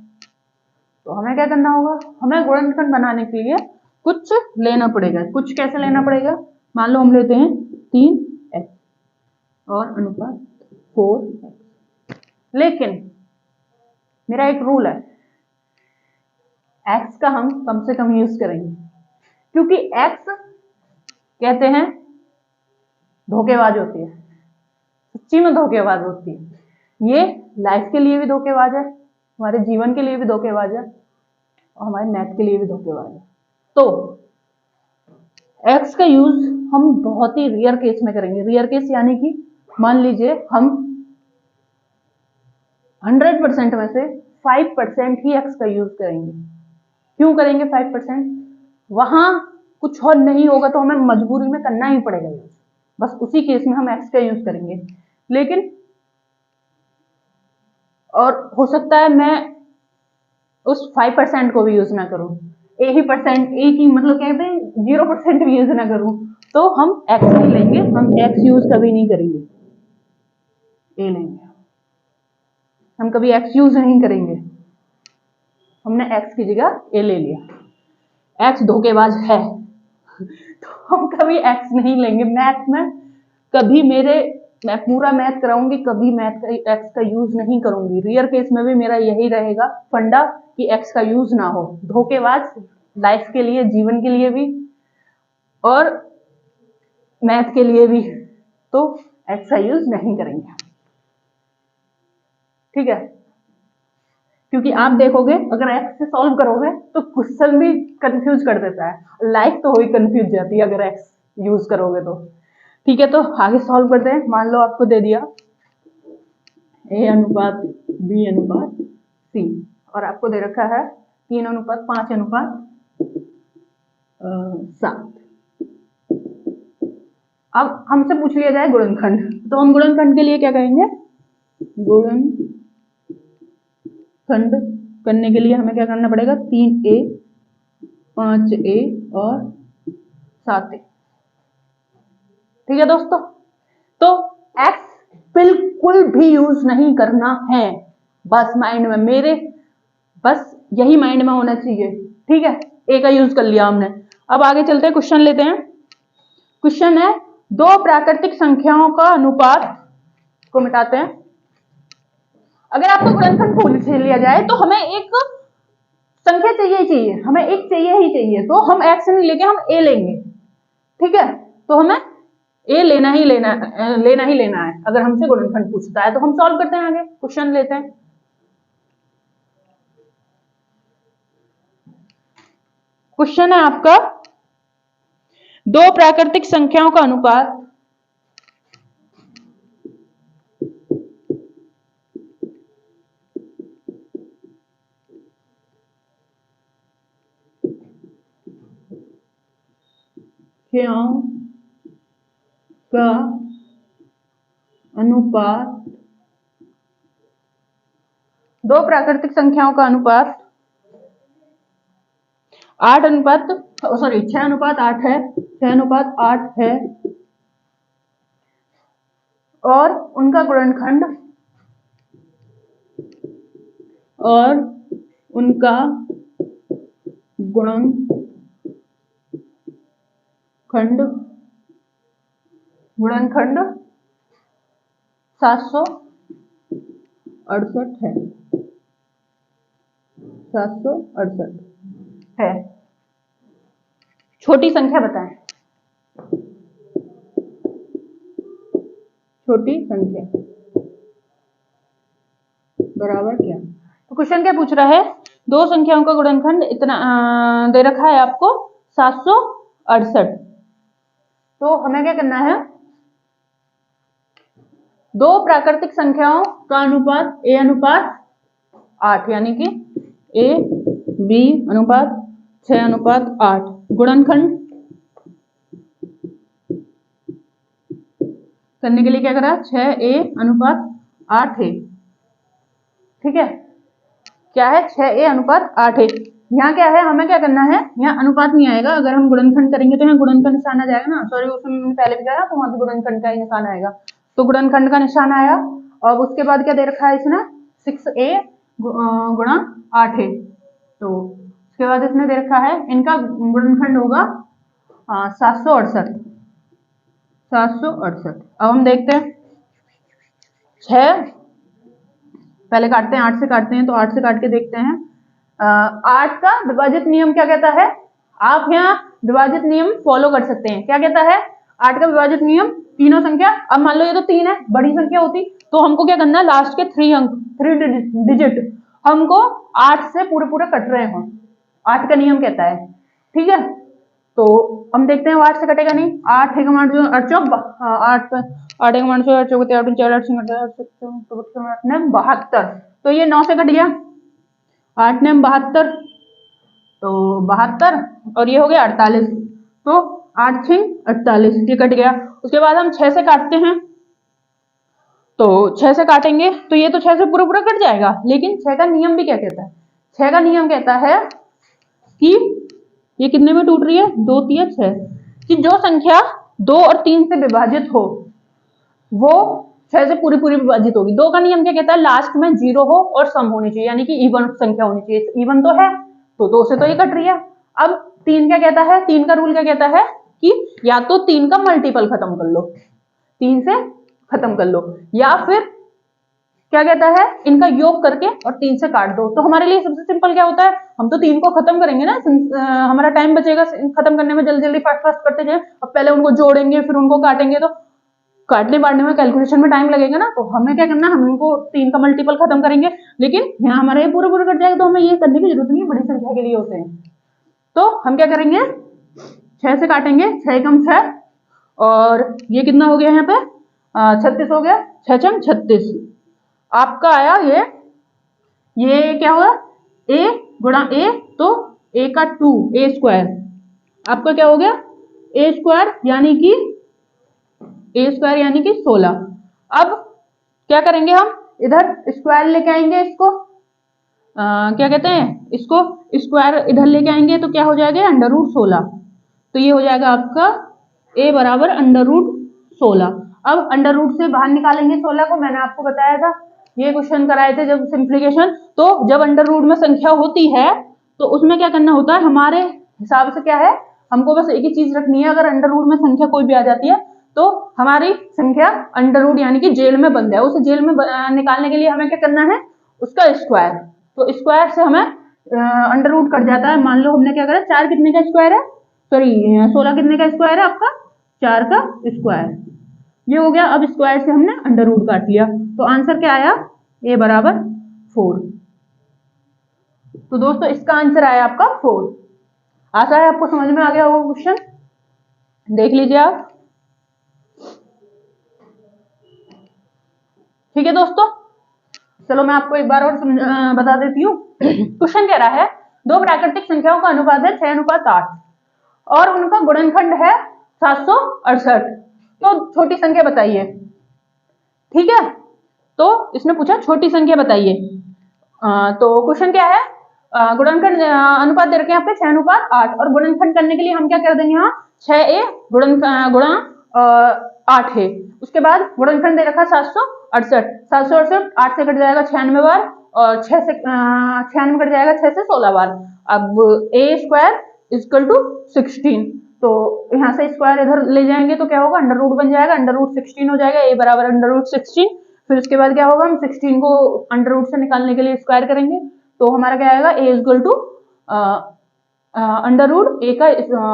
तो हमें क्या करना होगा? हमें गुणनखंड बनाने के लिए कुछ लेना पड़ेगा। कुछ कैसे लेना पड़ेगा? मान लो हम लेते हैं 3x और अनुपात 4x, लेकिन मेरा एक रूल है, x का हम कम से कम यूज करेंगे क्योंकि x कहते हैं धोखेबाज होती है, सच्ची में धोखेबाज होती है। ये लाइफ के लिए भी धोखेबाज है, हमारे जीवन के लिए भी धोखेबाज है और हमारे मैथ के लिए भी धोखेबाज है। तो x का यूज हम बहुत ही रेयर केस में करेंगे। रेयर केस यानी कि मान लीजिए हम 100% में से 5% ही x का यूज करेंगे। क्यों करेंगे 5%? वहां कुछ और नहीं होगा तो हमें मजबूरी में करना ही पड़ेगा यूज, बस उसी केस में हम x का यूज करेंगे। लेकिन और हो सकता है मैं उस 5% को भी यूज ना करूं, एक ही मतलब कहते हैं 0% भी यूज ना करूं, तो हम x नहीं लेंगे, हम x यूज कभी नहीं करेंगे, ए लेंगे। हम कभी x यूज नहीं करेंगे, हमने x की जगह ए ले लिया। x धोखेबाज है तो हम कभी x नहीं लेंगे। मैथ में कभी मैं पूरा मैथ कराऊंगी, कभी मैथ का x का यूज नहीं करूंगी। रियल केस में भी मेरा यही रहेगा फंडा कि x का यूज ना हो। धोखेबाज लाइफ के लिए, जीवन के लिए भी और मैथ के लिए भी, तो x का यूज नहीं करेंगे। ठीक है, क्योंकि आप देखोगे अगर x से सॉल्व करोगे तो क्वेश्चन भी कंफ्यूज कर देता है, लाइफ तो वही कंफ्यूज जाती है अगर x यूज करोगे तो। ठीक है, तो आगे सॉल्व करते हैं। मान लो आपको दे दिया a अनुपात b अनुपात c और आपको दे रखा है 3:5:7। अब हमसे पूछ लिया जाए गुणनखंड, तो हम गुणनखंड के लिए क्या करेंगे? गुणनखंड करने के लिए हमें क्या करना पड़ेगा? 3a 5a और 7a। ठीक है दोस्तों, तो x बिल्कुल भी यूज नहीं करना है, बस माइंड में मेरे बस यही माइंड में होना चाहिए। ठीक है, ए का यूज कर लिया हमने। अब आगे चलते हैं, क्वेश्चन लेते हैं। क्वेश्चन है दो प्राकृतिक संख्याओं का अनुपात को मिटाते हैं। अगर आपको गुणनखंड पूछ लिया जाए तो हमें एक संख्या चाहिए ही चाहिए, हमें एक चाहिए ही चाहिए, तो हम x नहीं लेके हम a लेंगे। ठीक है, तो हमें ए लेना ही लेना है। अगर हमसे गुणनखंड पूछता है तो हम सॉल्व करते हैं, आगे क्वेश्चन लेते हैं। क्वेश्चन है आपका, दो प्राकृतिक संख्याओं का अनुपात का अनुपात, दो प्राकृतिक संख्याओं का अनुपात 6 अनुपात 8 है, 6 अनुपात 8 है, और उनका गुणनखंड गुणनखंड 768 है, 768 है। छोटी संख्या बताएं, छोटी संख्या बराबर क्या? तो क्वेश्चन क्या पूछ रहा है, दो संख्याओं का गुणनखंड इतना दे रखा है आपको 768। तो हमें क्या करना है, दो प्राकृतिक संख्याओं का अनुपात ए अनुपात 8 यानी कि ए बी अनुपात 6 अनुपात 8, गुणनखंड करने के लिए क्या करा, 6a अनुपात 8 है। ठीक है, क्या है, 6a अनुपात 8 है। यहाँ क्या है, हमें क्या करना है, यहाँ अनुपात नहीं आएगा, अगर हम गुणनखंड करेंगे तो यहाँ गुणन का निशान आ जाएगा ना, सॉरी उसमें पहले भी गया तो वहां पे गुणनखंड का ही निशान आएगा, तो गुणनखंड का निशान आया। और उसके बाद क्या दे रखा है इसने, 6a गुणा 8 है, तो उसके बाद इसने दे रखा है इनका गुणनखंड होगा 768। अब हम देखते हैं, 6 पहले काटते हैं, 8 से काटते हैं, तो 8 से काट के देखते हैं। 8 का विभाजित नियम क्या कहता है, आप यहाँ विभाजित नियम फॉलो कर सकते हैं। क्या कहता है, 8 का विभाजित नियम, तीनों संख्या, अब मान लो ये तो 3 है, बड़ी संख्या होती तो हमको क्या करना है, लास्ट के 3 अंक 3 डिजिट हमको 8 से पूरे कट रहे हो, 8 का नियम कहता है। ठीक है, तो हम देखते हैं 8 से कटेगा नहीं, 8 है कमांड जो 8 8 कमांड से 8 चौके 8 4 8 72, तो ये 9 से कट गया, 8 ने 72, तो 72 और ये हो गया 48, तो 8 6 48, ये कट गया। उसके बाद हम 6 से काटते हैं, तो 6 से काटेंगे तो ये तो 6 से पूरा कट जाएगा, लेकिन 6 का नियम भी क्या कहता है, 6 का नियम कहता है कि ये कितने में टूट रही है, 2 3 6, कि जो संख्या 2 और 3 से विभाजित हो वो 6 से पूरी विभाजित होगी। 2 का नियम क्या कहता है, लास्ट में 0 हो और सम होनी चाहिए, यानी कि इवन संख्या होनी चाहिए, इवन तो है तो 2 से तो ये कट रही है। अब 3 क्या कहता है, 3 का रूल क्या कहता है कि या तो 3 का मल्टीपल खत्म कर लो, 3 से खत्म कर लो, या फिर क्या कहता है, इनका योग करके और 3 से काट दो। तो हमारे लिए सबसे सिंपल क्या होता है, हम तो 3 को खत्म करेंगे ना, हमारा टाइम बचेगा खत्म करने में, जल्दी फास्ट करते जाए। अब पहले उनको जोड़ेंगे फिर उनको काटेंगे, तो काटने बांटने में कैलकुलेशन में टाइम लगेगा ना, तो हमें क्या करना है, हम इनको 3 का मल्टीपल खत्म करेंगे, लेकिन यहाँ हमारा ये पूरा कट जाएगा, तो हमें ये करने की जरूरत नहीं है, बड़ी संख्या के लिए होते हैं। तो हम क्या करेंगे, 6 से काटेंगे, 6 कम 6, और ये कितना हो गया यहाँ पे 36 हो गया, 6 छम 36, आपका आया ये क्या होगा, a गुणा a, तो a का 2 a स्क्वायर, आपका क्या हो गया a स्क्वायर यानी कि 16। अब क्या करेंगे, हम इधर स्क्वायर लेके आएंगे, इसको क्या कहते हैं, इसको स्क्वायर इधर लेके आएंगे तो क्या हो जाएगा, √16, तो ये हो जाएगा आपका a बराबर √16। अब अंडर से बाहर निकालेंगे 16 को, मैंने आपको बताया था, ये क्वेश्चन कराए थे जब सिंप्लीकेशन, तो जब अंडर रूट में संख्या होती है तो उसमें क्या करना होता है, हमारे हिसाब से क्या है, हमको बस एक ही चीज रखनी है, अगर अंडर रूट में संख्या कोई भी आ जाती है तो हमारी संख्या अंडर रूट यानी कि जेल में बंद है, उसे जेल में निकालने के लिए हमें क्या करना है, उसका स्क्वायर, तो स्क्वायर से हमें अंडर रूट कट जाता है। मान लो हमने क्या करा, 4 कितने का स्क्वायर है, सॉरी 16 कितने का स्क्वायर है आपका, 4 का स्क्वायर। ये हो गया। अब स्क्वायर से हमने अंडर रूट काट लिया, तो आंसर क्या आया, a बराबर 4। तो दोस्तों इसका आंसर आया आपका 4। आशा है आपको समझ में आ गया होगा क्वेश्चन, देख लीजिए आप। ठीक है दोस्तों, चलो मैं आपको एक बार और बता देती हूँ। क्वेश्चन कह रहा है दो प्राकृतिक संख्याओं का अनुपात है 6:8 और उनका गुणनखंड है 768, तो छोटी संख्या बताइए। ठीक है, तो इसने पूछा छोटी संख्या बताइए। तो क्वेश्चन क्या है, गुणनखंड अनुपात दे रखे हैं आपके 6:8 और गुणनखंड करने के लिए हम क्या कर देंगे, यहाँ 6a गुणा 8 है। उसके बाद गुणनखंड दे रखा 768, 768 8 से कट जाएगा 96 बार और 6 से 96 कट जाएगा 6 से 16 बार। अब a स्क्वायर इक्वल टू 16, तो यहाँ से स्क्वायर इधर ले जाएंगे तो क्या होगा, अंडर रूट बन जाएगा, अंडर रूट 16 हो जाएगा, a बराबर अंडर रूट 16। फिर उसके बाद क्या होगा, हम 16 को अंडर रूट से निकालने के लिए स्क्वायर करेंगे, तो हमारा क्या आएगा, a equal to under root a का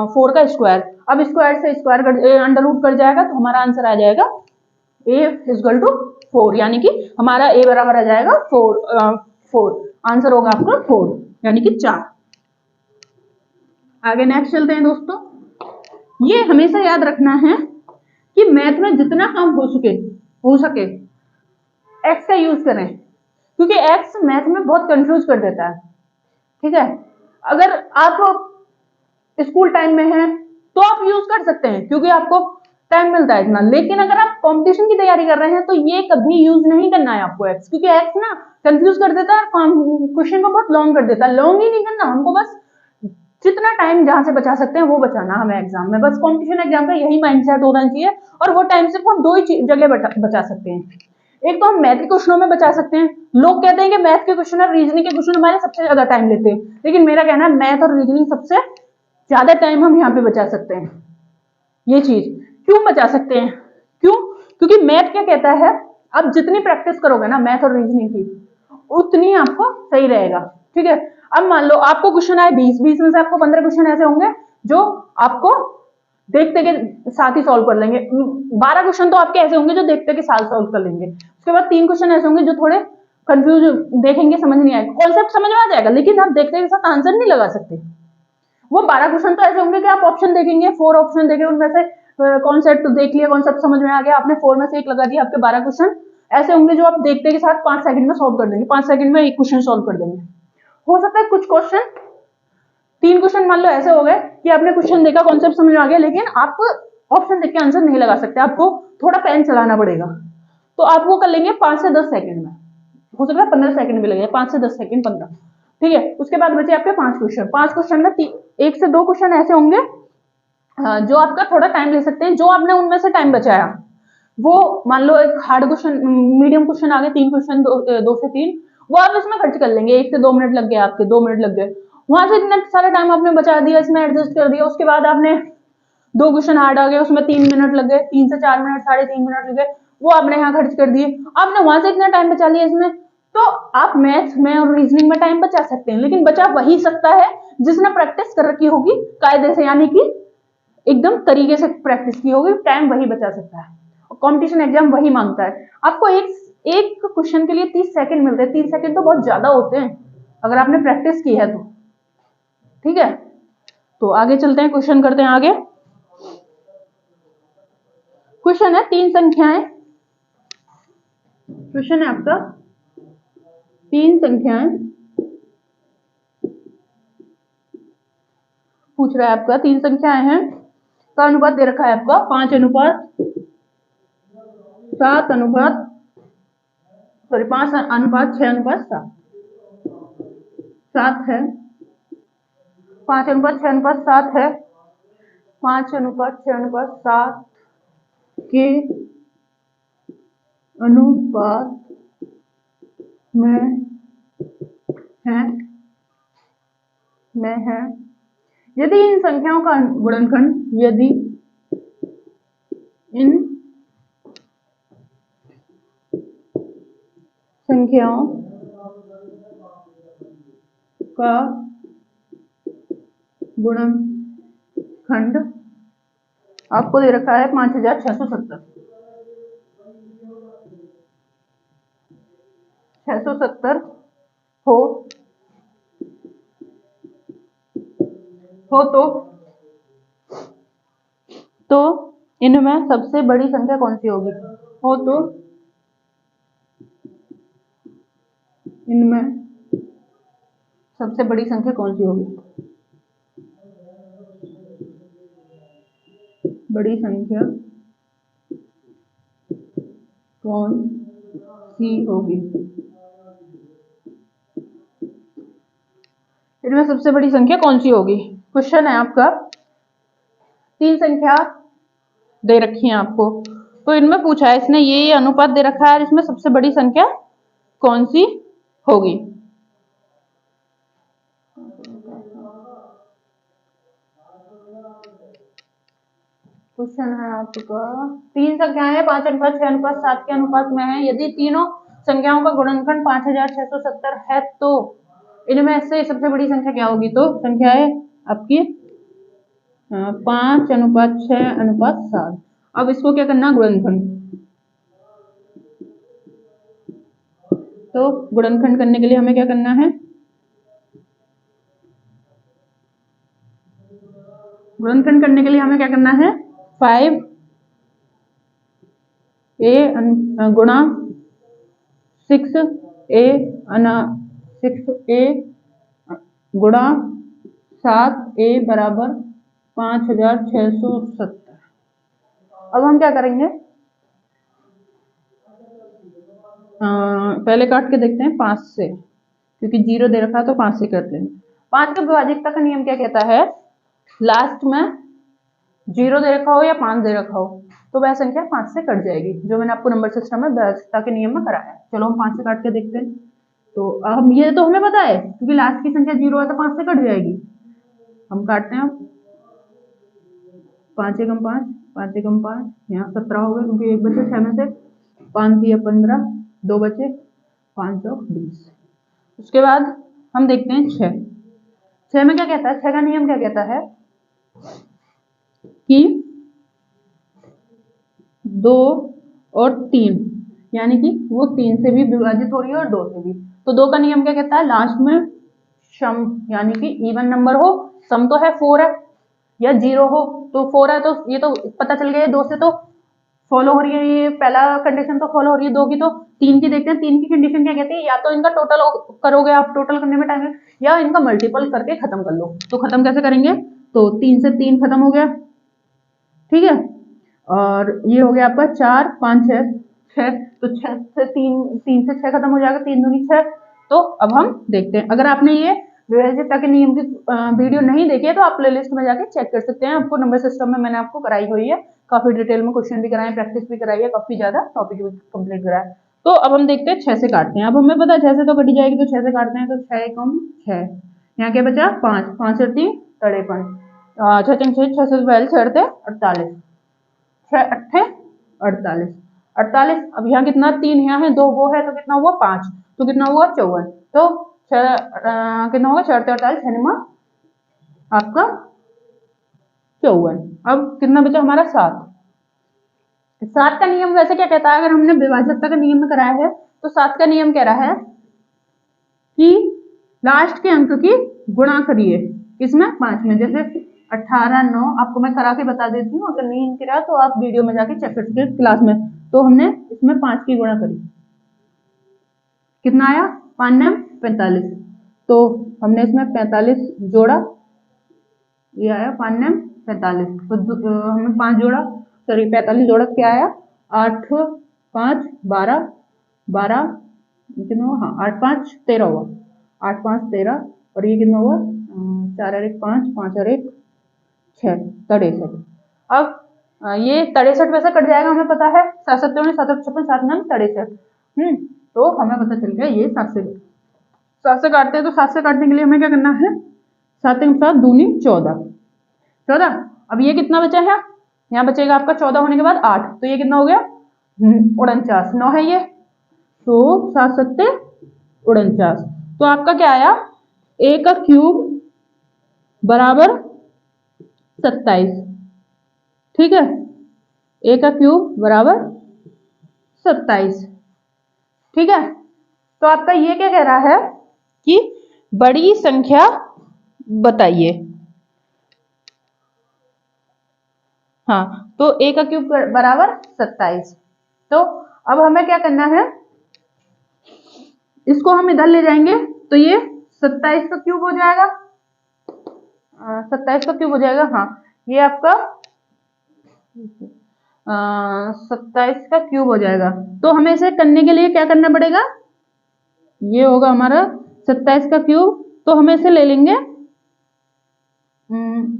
4 का स्क्वायर। अब स्क्वायर से स्क्वायर अंडर रूट कर जाएगा, तो हमारा आंसर आ जाएगा a इक्वल टू 4, यानी कि हमारा a बराबर आ जाएगा 4। आंसर होगा आपका 4 यानी कि 4। आगे नेक्स्ट चलते हैं दोस्तों। ये हमेशा याद रखना है कि मैथ में जितना कम हो सके एक्स का यूज करें, क्योंकि एक्स मैथ में बहुत कंफ्यूज कर देता है। ठीक है, अगर आप स्कूल टाइम में हैं तो आप यूज कर सकते हैं क्योंकि आपको टाइम मिलता है इतना, लेकिन अगर आप कंपटीशन की तैयारी कर रहे हैं तो ये कभी यूज नहीं करना है आपको एक्स, क्योंकि एक्स ना कंफ्यूज कर देता है, क्वेश्चन को बहुत लॉन्ग कर देता है। लॉन्ग ही नहीं करना हमको, बस जितना टाइम जहां से बचा सकते हैं वो बचाना हमें एग्जाम में। बस कंपटीशन एग्जाम का यही माइंडसेट होना चाहिए, और वो टाइम सिर्फ हम दो ही जगह बचा सकते हैं। एक तो हम मैथ के क्वेश्चनों में बचा सकते हैं। लोग कहते हैं कि मैथ के क्वेश्चन और रीजनिंग के क्वेश्चन हमारे सबसे ज्यादा टाइम लेते हैं, लेकिन मेरा कहना है मैथ और रीजनिंग सबसे ज्यादा टाइम हम यहाँ पे बचा सकते हैं। ये चीज क्यों बचा सकते हैं, क्यों, क्योंकि मैथ क्या कहता है, आप जितनी प्रैक्टिस करोगे ना मैथ और रीजनिंग की, उतनी आपको सही रहेगा। ठीक है, अब मान लो आपको क्वेश्चन आए 20 में से आपको 15 क्वेश्चन ऐसे होंगे जो आपको देखते के साथ ही सॉल्व कर लेंगे। 12 क्वेश्चन तो आपके ऐसे होंगे जो देखते के साथ सॉल्व कर लेंगे। उसके बाद 3 क्वेश्चन ऐसे होंगे जो थोड़े कंफ्यूज देखेंगे, समझ नहीं आएगा, कॉन्सेप्ट समझ में आ जाएगा लेकिन आप देखते के साथ आंसर नहीं लगा सकते। वो 12 क्वेश्चन तो ऐसे होंगे कि आप ऑप्शन देखेंगे, 4 ऑप्शन देखे, उनमें से कॉन्सेप्ट देख लिया, कॉन्सेप्ट समझ में आ गया, आपने 4 में से 1 लगा दिया, आपके 12 क्वेश्चन ऐसे होंगे जो आप देखते के साथ 5 सेकंड में सॉल्व कर देंगे, 5 सेकंड में एक क्वेश्चन सॉल्व कर देंगे। हो सकता है कुछ क्वेश्चन 3 क्वेश्चन मान लो ऐसे हो गए कि आपने क्वेश्चन देखा, कॉन्सेप्ट समझ में आ गया, लेकिन आप ऑप्शन देख के आंसर नहीं लगा सकते, आपको थोड़ा पेन चलाना पड़ेगा, तो आप वो कर लेंगे 5 से 10 सेकंड में। हो सकता है 15 सेकंड भी लगे, 5 से 10 सेकंड 15। ठीक है, उसके बाद बचे आपके 5 क्वेश्चन। 5 क्वेश्चन में 1 से 2 क्वेश्चन ऐसे होंगे जो आपका थोड़ा टाइम ले सकते हैं, जो आपने उनमें से टाइम बचाया वो मान लो एक हार्ड क्वेश्चन, मीडियम क्वेश्चन आ गए 3 क्वेश्चन, 2 से 3, वो आप इसमें खर्च कर लेंगे, 1 से 2 मिनट लग गए आपके, 2 मिनट लग गए, वहां से इतना सारा टाइम आपने बचा दिया, इसमें एडजस्ट कर दिया। उसके बाद आपने 2 क्वेश्चन हार्ड आ गए, उसमें 3 मिनट लग गए, 3 से 4 मिनट, 3.5 मिनट लग गए, वो आपने यहाँ खर्च कर दिए, आपने वहां से इतना टाइम बचा लिया इसमें। तो आप मैथ में और रीजनिंग में टाइम बचा सकते हैं, लेकिन बचा वही सकता है जिसने प्रैक्टिस कर रखी होगी कायदे से, यानी कि एकदम तरीके से प्रैक्टिस की होगी, टाइम वही बचा सकता है। कंपटीशन एग्जाम वही मांगता है। आपको एक क्वेश्चन के लिए 30 सेकंड मिलते हैं, 30 सेकंड तो बहुत ज्यादा होते हैं अगर आपने प्रैक्टिस की है तो। ठीक है, तो आगे चलते हैं, क्वेश्चन करते हैं आगे। क्वेश्चन है 3 संख्याएं, क्वेश्चन है आपका 3 संख्याएं पूछ रहा है आपका, 3 संख्याएं हैं का अनुपात दे रखा है आपका 5:7 है, 5:6:7 है, 5:6:7 के अनुपात में है यदि इन संख्याओं का गुणनखंड, यदि इन संख्याओं का गुणनखंड खंड आपको दे रखा है 5670। 670 हो तो इनमें सबसे बड़ी संख्या कौन सी होगी? हो तो इनमें सबसे बड़ी संख्या कौन सी होगी? बड़ी संख्या कौन सी होगी? इनमें सबसे बड़ी संख्या कौन सी होगी? क्वेश्चन है आपका। 3 संख्या दे रखी है आपको, तो इनमें पूछा है, इसने ये अनुपात दे रखा है, इसमें सबसे बड़ी संख्या कौन सी होगी? क्वेश्चन है आपका। 3 संख्याएं हैं, 5 अनुपात 6 अनुपात 7 के अनुपात में है। यदि तीनों संख्याओं का गुणनखंड 5670 है तो इनमें से सबसे बड़ी संख्या क्या होगी? तो संख्या है आपकी 5 अनुपात 6 अनुपात 7। अब इसको क्या करना? गुणनखंड। तो गुणनखंड करने के लिए हमें क्या करना है? गुणनखंड करने के लिए हमें क्या करना है? 5 ए गुणा 6a 6a गुणा 7a बराबर 5670। अब हम क्या करेंगे? पहले काट के देखते हैं 5 से, क्योंकि 0 दे रखा है तो 5 से करते हैं। 5 का विभाजकता का नियम क्या कहता है? लास्ट में 0 दे रखा हो या 5 दे रखा हो तो वह संख्या 5 से कट जाएगी, जो मैंने आपको नंबर सिस्टम में विभाजकता के नियम में कराया है। चलो हम 5 से काट के देखते हैं। तो अब ये तो हमें पता है, क्योंकि लास्ट की संख्या 0 है तो 5 से कट जाएगी। हम काटते हैं। 5 एकम 5, 5 एकम 5, यहाँ 17 हो गए, क्योंकि एक बचे 6 में से। 5 दिया 15, 2 बचे, 5 और 20। उसके बाद हम देखते हैं 6। 6 में क्या कहता है? 6 का नियम क्या कहता है कि 2 और 3, यानी कि वो 3 से भी विभाजित हो रही है और 2 से भी। तो 2 का नियम क्या कहता है? लास्ट में सम, यानी कि इवन नंबर हो। सम तो है 4 है, या 0 हो तो 4 है, तो ये तो पता चल गया। 2 से तो फॉलो हो रही है, ये पहला कंडीशन तो फॉलो हो रही है। 2 की तो 3 की देखते हैं। 3 की कंडीशन क्या कहती है? या तो इनका टोटल करोगे आप, टोटल करने में टाइम है, या इनका मल्टीपल करके खत्म कर लो। तो खत्म कैसे करेंगे? तो 3 से 3 खत्म हो गया, ठीक है। और ये हो गया आपका 4 5 6 6, तो 6 से 3 से 6 खत्म हो जाएगा, 3 दूनी 6। तो अब हम देखते हैं। अगर आपने ये विभाज्यता के नियम की वीडियो नहीं देखी है तो आप प्लेलिस्ट में जाके चेक कर सकते हैं। आपको नंबर सिस्टम में मैंने आपको कराई हुई है, काफी डिटेल में क्वेश्चन भी कराए, प्रैक्टिस भी कराई है, काफी ज्यादा टॉपिक भी कंप्लीट कराया है। तो अब हम देखते हैं 6 से काटते हैं। अब हमें पता है 6 से तो कटी जाएगी, तो 6 से काटते हैं। तो 6 एकम 6, यहाँ क्या बचा? 5, 5 और 3 53, 6 6 6 से 48, 6 अट्ठे 48, 48। अब यहाँ कितना? 3 यहाँ है, 2 वो है, तो कितना हुआ? 5, तो कितना हुआ? 54। तो कितना होगा? 4 48, 6 आपका 54। अब कितना बचा हमारा? 7। 7 का नियम वैसे क्या कहता है? अगर हमने विभाजकता का नियम में कराया है तो 7 का नियम कह रहा है कि लास्ट के अंक की गुणा करिए, किसमें? 5 में। जैसे 18 9 आपको मैं करा के बता देती हूँ, अगर नहीं करा तो आप वीडियो में जाके चेक कर सकते हैं क्लास में। तो हमने इसमें 5 की गुणा करी, कितना आया? 5 9 45। तो हमने इसमें 45 जोड़ा, ये आया 5 9 45। तो हमने 5 जोड़ा, सॉरी 45 जोड़ा, क्या आया? 8 5 12 12 कितना हुआ? हाँ 8 5 13 हुआ, 8 5 13। और ये कितना हुआ? 4 और 1 5, 5 और 1 6, 63। अब ये 63 वैसे कट जाएगा, हमें पता है। 7 7 7 56 7 9 63। तो हमें पता चल गया ये 7 से काटते हैं। तो 7 से काटने के लिए हमें क्या करना है? 7 एक 7 दूनी 14, 14। अब ये कितना बचा है? यहाँ बचेगा आपका 14 होने के बाद 8, तो ये कितना हो गया? 49। 9 है ये, तो 7 7 49। तो आपका क्या आया? a का क्यूब बराबर 27। ठीक है, a का क्यूब बराबर 27। ठीक है, तो आपका ये क्या कह रहा है कि बड़ी संख्या बताइए। हाँ, तो a का क्यूब बराबर 27। तो अब हमें क्या करना है, इसको हम इधर ले जाएंगे तो ये 27 का क्यूब हो जाएगा। 27 का क्यूब हो जाएगा। हाँ, ये आपका 27 का क्यूब हो जाएगा। तो हमें इसे करने के लिए क्या करना पड़ेगा, ये होगा हमारा 27 का क्यूब। तो हम इसे ले लेंगे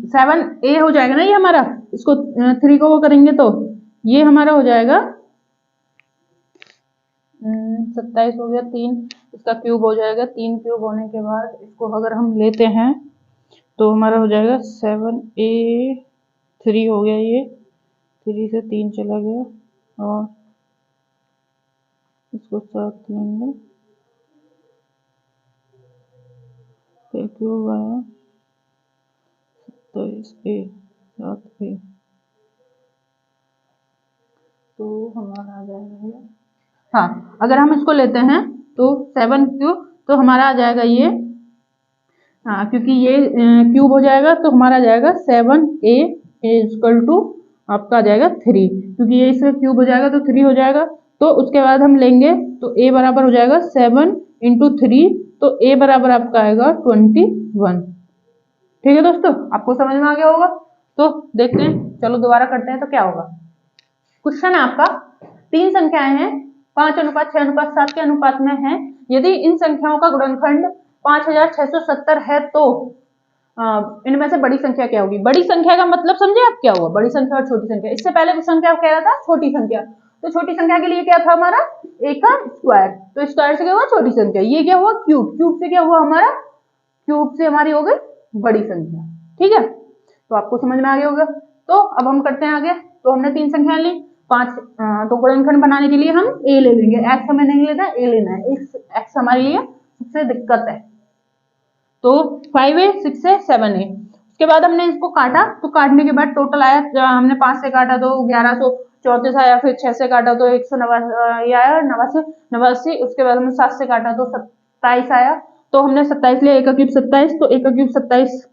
7a हो जाएगा ना ये हमारा, इसको 3 को वो करेंगे तो ये हमारा हो जाएगा 27 हो गया, 3 इसका क्यूब हो जाएगा। 3 क्यूब होने के बाद इसको अगर हम लेते हैं तो हमारा हो जाएगा 7a, 3 हो गया, ये 3 से 3 चला गया और इसको साथ लेंगे, फिर क्यूब आया 27a, 7a, तो हमारा आ जाएगा ये। हाँ, अगर हम इसको लेते हैं तो 7 क्यूब, तो हमारा आ जाएगा ये। हाँ, क्योंकि ये क्यूब हो जाएगा तो हमारा आ जाएगा 7a इक्वल टू आपका आ जाएगा 3, क्योंकि ये इसका क्यूब हो जाएगा तो 3 हो जाएगा। तो उसके बाद हम लेंगे तो a बराबर हो जाएगा 7 इंटू 3, तो a बराबर आपका आएगा 21। ठीक है दोस्तों, आपको समझ में आ गया होगा। तो देखते हैं, चलो दोबारा करते हैं तो क्या होगा। क्वेश्चन है आपका, 3 संख्याएं हैं 5:6:7 के अनुपात में है। यदि इन संख्याओं का गुणनखंड 5670 है तो इनमें से बड़ी संख्या क्या होगी। बड़ी संख्या का मतलब समझे आप क्या हुआ, बड़ी संख्या और छोटी संख्या। इससे पहले क्वेश्चन क्या कह रहा था, छोटी संख्या। तो छोटी संख्या के लिए क्या था हमारा, a का स्क्वायर, तो स्क्वायर से क्या हुआ छोटी संख्या, ये क्या हुआ क्यूब, क्यूब से क्या हुआ हमारा, क्यूब से हमारी हो गई बड़ी संख्या। ठीक है, तो आपको समझ में आ गया होगा। तो अब हम करते हैं आगे। तो हमने 3 संख्याएं ली, 5, तो गुणनखंड बनाने के लिए हम a ले लेंगे, x हमें नहीं लेना, a लेना है। x हमारे लिए सबसे दिक्कत है। तो 5a, 6a, 7a। उसके बाद हमने इसको काटा, तो काटने के बाद टोटल आया, हमने 5 से काटा तो 1134 आया, फिर 6 से काटा तो 189 आया, 89। उसके बाद हमने 7 से काटा तो 27 आया। तो हमने 27 लिया, 1 का क्यूब 27, तो 1 का क्यूब 27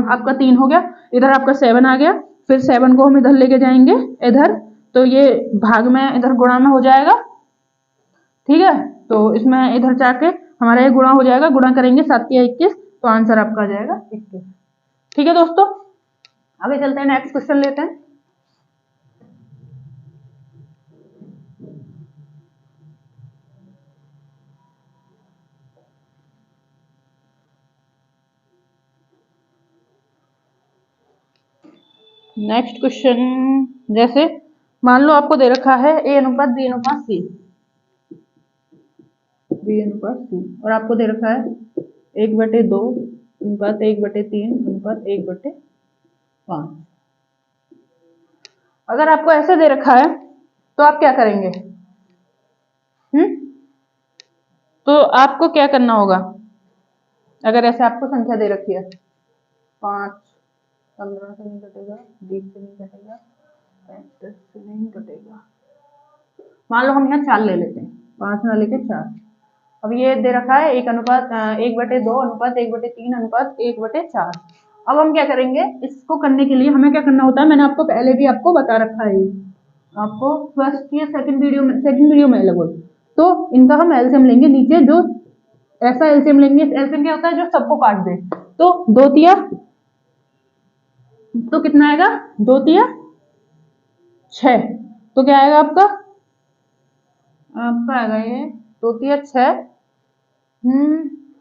आपका 3 हो गया। इधर आपका 7 आ गया, फिर 7 को हम इधर लेके जाएंगे इधर, तो ये भाग में इधर गुणा में हो जाएगा। ठीक है, तो इसमें इधर जाके हमारा ये गुणा हो जाएगा, गुणा करेंगे 7 या 21, तो आंसर आपका आ जाएगा 21। ठीक है दोस्तों, आगे चलते हैं, नेक्स्ट क्वेश्चन लेते हैं। नेक्स्ट क्वेश्चन, जैसे मान लो आपको दे रखा है a अनुपात b अनुपात c, b अनुपात c, और आपको दे रखा है 1/2 अनुपात 1/3 अनुपात 1/5। अगर आपको ऐसे दे रखा है तो आप क्या करेंगे, तो आपको क्या करना होगा, अगर ऐसे आपको संख्या दे रखी है 5, 15 से नहीं कटेगा, 20 से नहीं कटेगा, 35 से नहीं कटेगा, मान लो हम यहाँ 4 ले लेते हैं, 5 ना लेके 4। अब ये दे रखा है 1/2 अनुपात 1/3 अनुपात 1/4। अब हम क्या करेंगे, इसको करने के लिए हमें क्या करना होता है, मैंने आपको पहले भी आपको बता रखा है, आपको फर्स्ट या सेकंड वीडियो में लगभग। तो इनका हम एलसीएम लेंगे, नीचे जो ऐसा एलसीएम लेंगे, एलसीएम क्या होता है जो सबको काट दे। तो 2 तिया, तो कितना आएगा, 2 तिया 6, तो क्या आएगा आपका, आपका आएगा ये 2 तिया 6,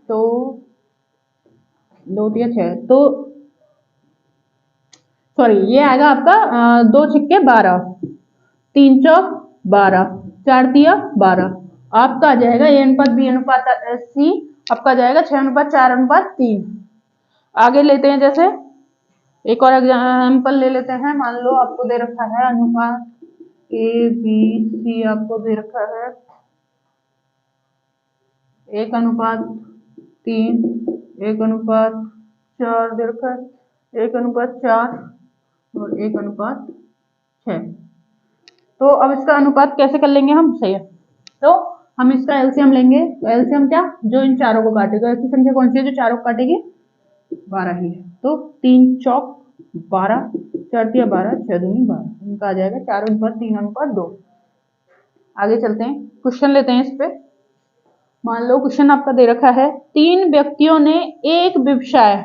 तो 2 तिया 6, तो सॉरी ये आएगा आपका 2 छिक्के 12, 3 चौक 12, 4 तिया 12, आपका आ जाएगा ए अनुपात बी अनुपात सी, आपका आ जाएगा 6 अनुपात 4 अनुपात 3। आगे लेते हैं, जैसे एक और एग्जाम्पल ले लेते हैं। मान लो आपको दे रखा है अनुपात ए बी सी, आपको दे रखा है 1 अनुपात 3, 1 अनुपात 4 दे रखा है, 1 अनुपात 4, और 1:6। तो अब इसका अनुपात कैसे कर लेंगे हम, सही है। तो हम इसका एलसीएम लेंगे, तो एलसीएम क्या, जो इन चारों को काटेगा। ऐसी संख्या कौन सी है जो चारों को काटेगी, 12 ही है। तो 3 चौक 12, 4 तिया 12, 6 दूनी 12, इनका आ जाएगा 4:3:2। आगे चलते हैं, क्वेश्चन लेते हैं इस पे। मान लो क्वेश्चन आपका दे रखा है, 3 व्यक्तियों ने एक व्यवसाय,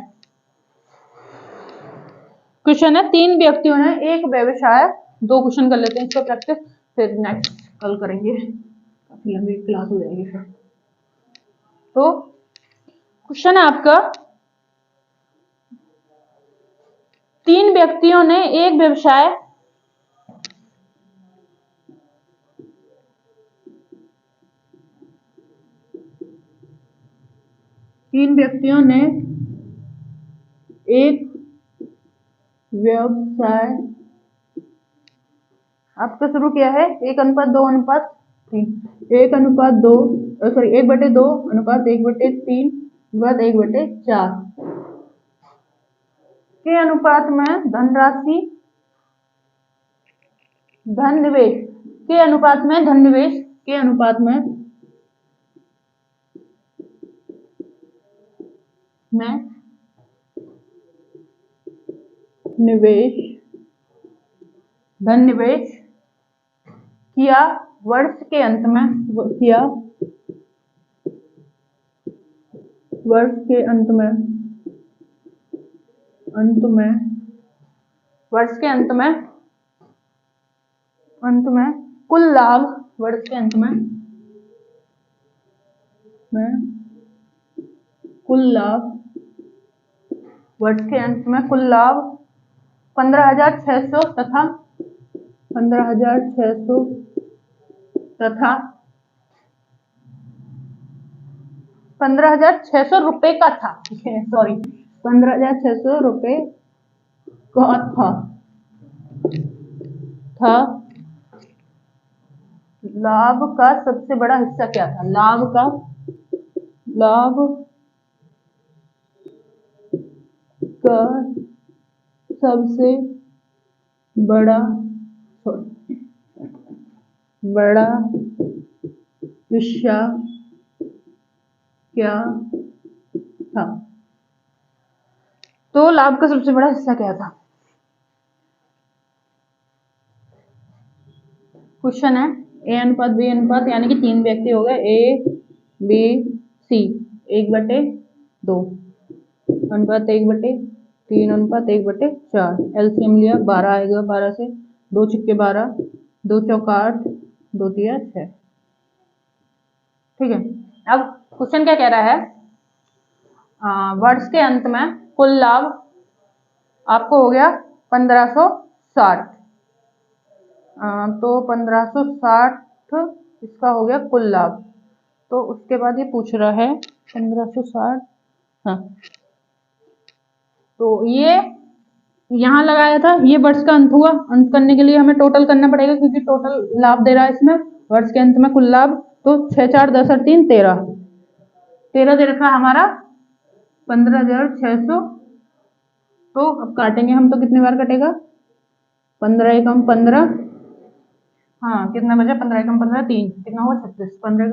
क्वेश्चन है 3 व्यक्तियों ने एक व्यवसाय। 2 क्वेश्चन कर लेते हैं इसका प्रैक्टिस, फिर नेक्स्ट कल करेंगे, काफी लंबी क्लास हो जाएगी फिर। तो क्वेश्चन है आपका, 3 व्यक्तियों ने एक व्यवसाय, तीन व्यक्तियों ने एक व्यवसाय आपका शुरू किया है 1:2:3, 1:2, सॉरी 1/2 अनुपात 1/3 अनुपात 1/4 के अनुपात में धनराशि, धन निवेश के अनुपात में, धन निवेश के अनुपात में निवेश, धन निवेश किया वर्ष के अंत में, किया वर्ष के अंत में, वर्ष के अंत में कुल लाभ, वर्ष के अंत में कुल लाभ, वर्ष के अंत में कुल लाभ 15,600 तथा 15,600 तथा 15,600 रुपए का था, सॉरी 15,600 रुपए का था। लाभ का सबसे बड़ा हिस्सा क्या था, लाभ का सबसे बड़ा हिस्सा क्या था। तो लाभ का सबसे बड़ा हिस्सा क्या था। क्वेश्चन है ए अनुपात बी अनुपात, यानी कि 3 व्यक्ति हो गए, ए बी सी, 1/2 अनुपात 1/3 अनुपात 1/4। एलसीएम लिया, 12 आएगा, 12 से 2 छक्के 12, 2 चौक 8, 2 तिया 6। ठीक है, अब क्वेश्चन क्या कह रहा है, वर्ष के अंत में कुल लाभ आपको हो गया 1560, तो 1560 इसका हो गया कुल लाभ। तो उसके बाद ये पूछ रहा है 1560, हाँ, तो ये यहां लगाया था, ये वर्ष का अंत हुआ। अंत करने के लिए हमें टोटल करना पड़ेगा, क्योंकि टोटल लाभ दे रहा है इसमें, वर्ष के अंत में कुल लाभ। तो 6 4 10 और 3 13, 13 दे रखा हमारा 15,600। तो अब काटेंगे हम, तो कितनी बार कटेगा, 15 एकम 15, हाँ कितना बचा, 15 एकम 15, 3 कितना हुआ 36, 15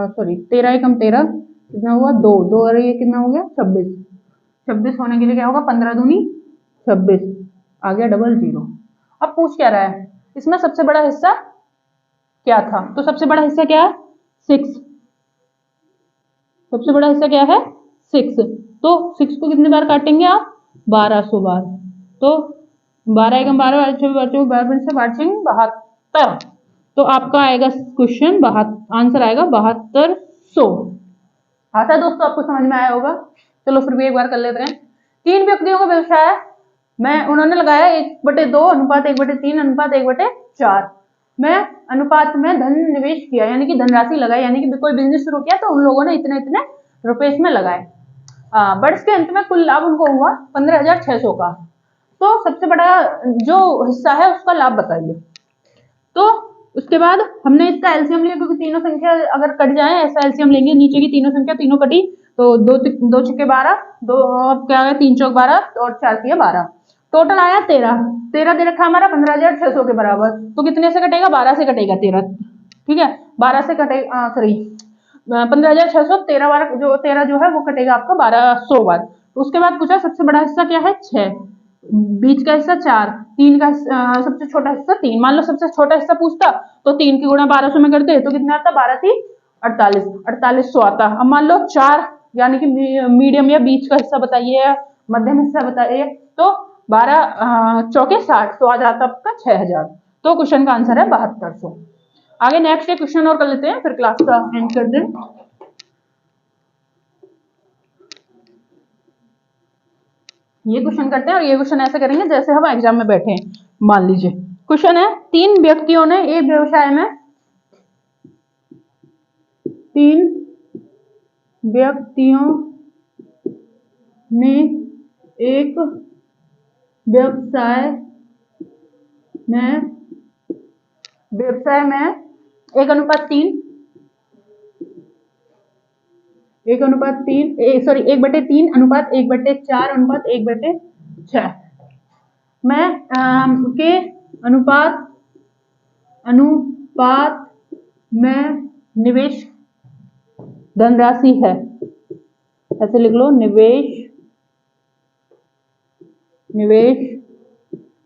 सॉरी 13 एकम 13 कितना हुआ 2 2, और ये कितना हो गया 26, 26 होने के लिए क्या होगा, 15 दूनी 26, आ गया डबल 0। अब पूछ क्या रहा है, इसमें सबसे बड़ा हिस्सा क्या था। तो सबसे बड़ा हिस्सा क्या है, 6, सबसे बड़ा हिस्सा क्या है 6। तो 6 को कितनी बार काटेंगे आप, 1200 बार। तो 12 एकम 12, 12 72, तो आपका आएगा क्वेश्चन आंसर आएगा 7200। आता है दोस्तों, आपको समझ में आया होगा। चलो फिर भी एक बार कर लेते हैं। 3 व्यक्तियों का व्यवसाय में उन्होंने लगाया 1/2 अनुपात 1/3 अनुपात 1/4 में अनुपात में धन निवेश किया, यानी कि धनराशि लगाई, यानी कि कोई बिजनेस शुरू किया तो उन लोगों ने इतने इतने रुपए इसमें लगाए। वर्ष के अंत में कुल लाभ उनको हुआ 15,600 का। तो सबसे बड़ा जो हिस्सा है उसका लाभ बताइए। तो उसके बाद हमने इसका एलसीएम लिया, क्योंकि तीनों संख्या अगर कट जाए ऐसा एलसीएम लेंगे, नीचे की तीनों संख्या तीनों कटी, तो 2 छक्के 12, 2 क्या है 3 चौक 12 और 4 तिया 12, टोटल आया 13, 13 दे रखा हमारा 15,600 के बराबर, तो कितने से कटेगा, 12 से कटेगा 13, ठीक है, 12 से कटेगा, सॉरी 15,600, 13 बार जो 13 जो है वो कटेगा आपका 1200 बार। तो उसके बाद पूछा सबसे बड़ा हिस्सा क्या है, 6, बीच का हिस्सा 4, 3 का सबसे छोटा हिस्सा 3। मान लो सबसे छोटा हिस्सा पूछता तो 3 की गुणा 1200 में करते तो कितना आता, 12 3 48, 4800 आता। अब मान लो 4 यानी कि मीडियम या बीच का हिस्सा बताइए या मध्यम हिस्सा बताइए, तो 12 चौके 60, तो आ जाता आपका 6000। तो क्वेश्चन का आंसर है 7200। आगे नेक्स्ट क्वेश्चन और कर लेते हैं, फिर क्लास का एंड कर दें। ये क्वेश्चन करते हैं और ये क्वेश्चन ऐसे करेंगे जैसे हम एग्जाम में बैठे हैं। मान लीजिए क्वेश्चन है, 3 व्यक्तियों ने एक व्यवसाय में 3 व्यक्तियों ने एक व्यवसाय में 1:3 सॉरी 1/3 अनुपात 1/4 अनुपात 1/6 में के अनुपात में निवेश धनराशि है, ऐसे लिख लो, निवेश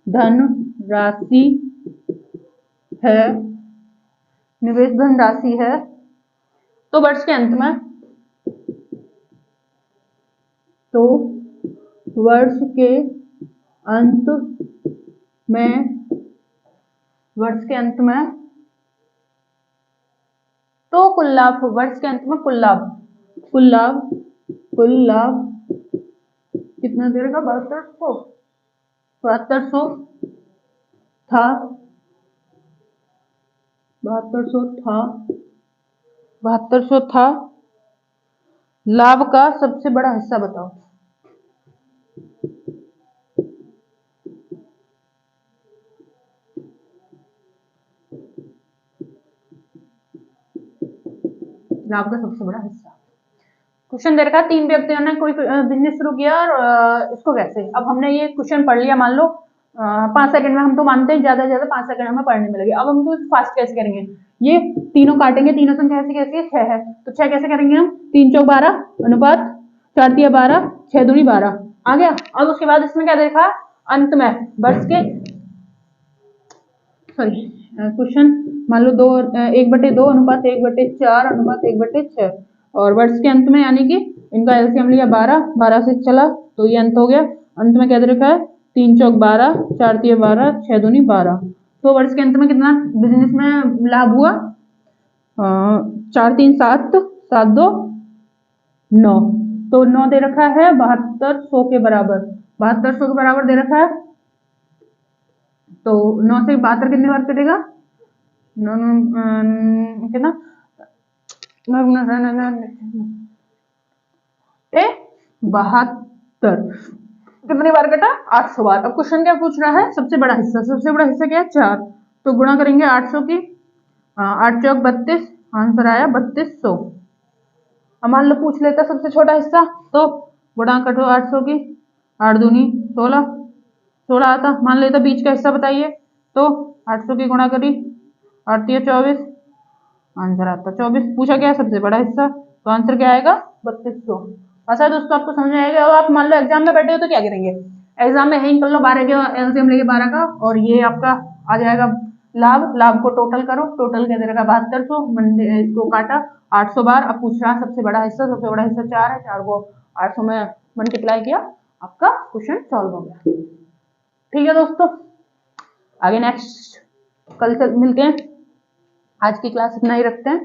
धनराशि है, निवेश धनराशि है। तो वर्ष के अंत में, तो वर्ष के अंत में तो कुल लाभ, वर्ष के अंत में कुल लाभ कितना दे रहेगा, 7200 था, 7200 था। लाभ का सबसे बड़ा हिस्सा बताओ। लाभ का सबसे बड़ा हिस्सा। क्वेश्चन दे रखा है, 3 व्यक्तियों ने कोई बिजनेस शुरू किया और इसको कैसे। अब हमने ये क्वेश्चन पढ़ लिया, मान लो 5 सेकंड में, हम तो मानते हैं ज्यादा से ज्यादा 5 सेकंड हमें पढ़ने में लगे। अब हम तो फास्ट कैसे करेंगे, ये तीनों काटेंगे, तीनों संख्या कैसी है, 6 है, तो 6 कैसे करेंगे हम, 3 चौक 12 अनुपात 4 तिया 12 6 दूनी 12 आ गया। अब उसके बाद इसमें क्या देखा, अंत में वर्ष के, सॉरी क्वेश्चन मान लो 1/2 अनुपात 1/4 अनुपात 1/6 और वर्ष के अंत में, यानी कि इनका एलसीएम लिया 12 से चला तो ये अंत हो गया। अंत में क्या दे रखा है, 3 चौक 12 4 तिया 12 6 दूनी 12। तो वर्ष के अंत में कितना बिजनेस में लाभ हुआ, 4 3 7 7 2 9, तो 9 दे रखा है 7200 के बराबर, 7200 के बराबर दे रखा है। तो 9 से 72 कितने बार कटेगा, कितना 72 कितनी बार कटा, 800 बार। अब क्वेश्चन क्या पूछ रहा है, सबसे बड़ा हिस्सा, सबसे बड़ा हिस्सा क्या है 4, तो गुणा करेंगे 800 की, 8 चौक 32, आंसर आया 3200। अब मान लो पूछ लेता सबसे छोटा हिस्सा, तो गुणा करो 800 की, 8 दूनी 16 आता। मान लेता बीच का हिस्सा बताइए, तो 800 की गुणा करी 8 तिया 24, आंसर आता 24। पूछा क्या है सबसे बड़ा हिस्सा, तो आंसर क्या आएगा 3200। अच्छा दोस्तों, आपको समझ में आएगा। अब आप मान लो एग्जाम में बैठे हो तो क्या करेंगे, एग्जाम में यही कर लो 12 के एलसीएम लेके 12 का, और ये आपका आ जाएगा लाभ को टोटल करो, टोटल क्या दे रखा 7200, इसको काटा 800 बार। अब पूछ रहा सबसे बड़ा हिस्सा, सबसे बड़ा हिस्सा 4 है, 4 को 800 में मल्टीप्लाई किया, आपका क्वेश्चन सॉल्व हो गया। ठीक है दोस्तों, आगे नेक्स्ट कल से मिलते हैं। आज की क्लास इतना ही रखते हैं,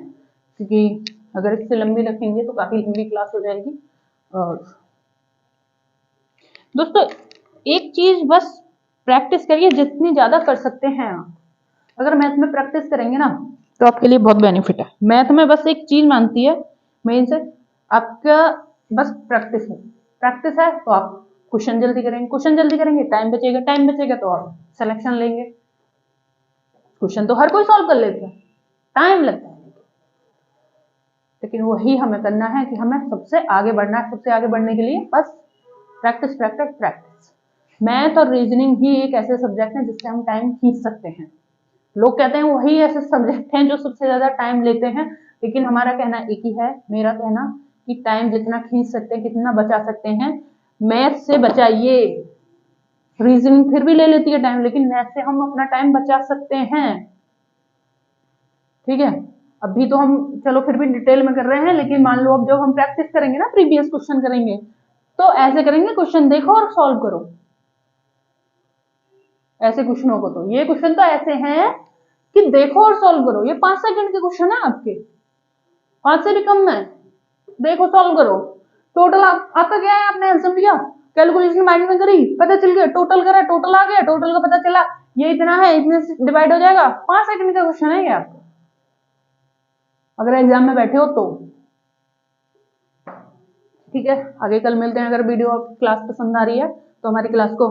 क्योंकि अगर इससे लंबी रखेंगे तो काफी लंबी क्लास हो जाएगी। और दोस्तों एक चीज बस प्रैक्टिस करिए, जितनी ज्यादा कर सकते हैं आप। अगर मैथ में प्रैक्टिस करेंगे ना तो आपके लिए बहुत बेनिफिट है। मैथ में बस एक चीज मानती है मेन से, आपका बस प्रैक्टिस है तो आप क्वेश्चन जल्दी करेंगे, टाइम बचेगा तो आप सिलेक्शन लेंगे। क्वेश्चन तो हर कोई सॉल्व कर लेता है, टाइम लगता है, लेकिन वही हमें करना है कि हमें सबसे आगे बढ़ना है। सबसे आगे बढ़ने के लिए बस प्रैक्टिस। मैथ और रीजनिंग ही एक ऐसे सब्जेक्ट है जिससे हम टाइम खींच सकते हैं। लोग कहते हैं वही ऐसे सब्जेक्ट हैं जो सबसे ज्यादा टाइम लेते हैं, लेकिन हमारा कहना एक ही है, मेरा कहना कि टाइम जितना खींच सकते हैं, कितना बचा सकते हैं, मैथ से बचाइए। रीजनिंग फिर भी ले लेती है टाइम, लेकिन मैथ से हम अपना टाइम बचा सकते हैं। ठीक है, अभी तो हम चलो फिर भी डिटेल में कर रहे हैं, लेकिन मान लो अब जब हम प्रैक्टिस करेंगे ना, प्रीवियस क्वेश्चन करेंगे, तो ऐसे करेंगे, क्वेश्चन देखो और सॉल्व करो। ऐसे क्वेश्चनों को, तो ये क्वेश्चन तो ऐसे हैं कि देखो और सॉल्व करो। ये 5 सेकंड के क्वेश्चन है आपके, 5 से भी कम में, देखो सॉल्व करो। टोटल आपका क्या है, आपने आंसर दिया, कैलकुलेशन माइंड में करी, पता चल गया, टोटल करा, टोटल आ गया, टोटल का पता चला ये इतना है, इतने से डिवाइड हो जाएगा। 5 सेकंड का क्वेश्चन है ये आपका, अगर एग्जाम में बैठे हो तो। ठीक है, आगे कल मिलते हैं। अगर वीडियो आपकी क्लास पसंद आ रही है तो हमारी क्लास को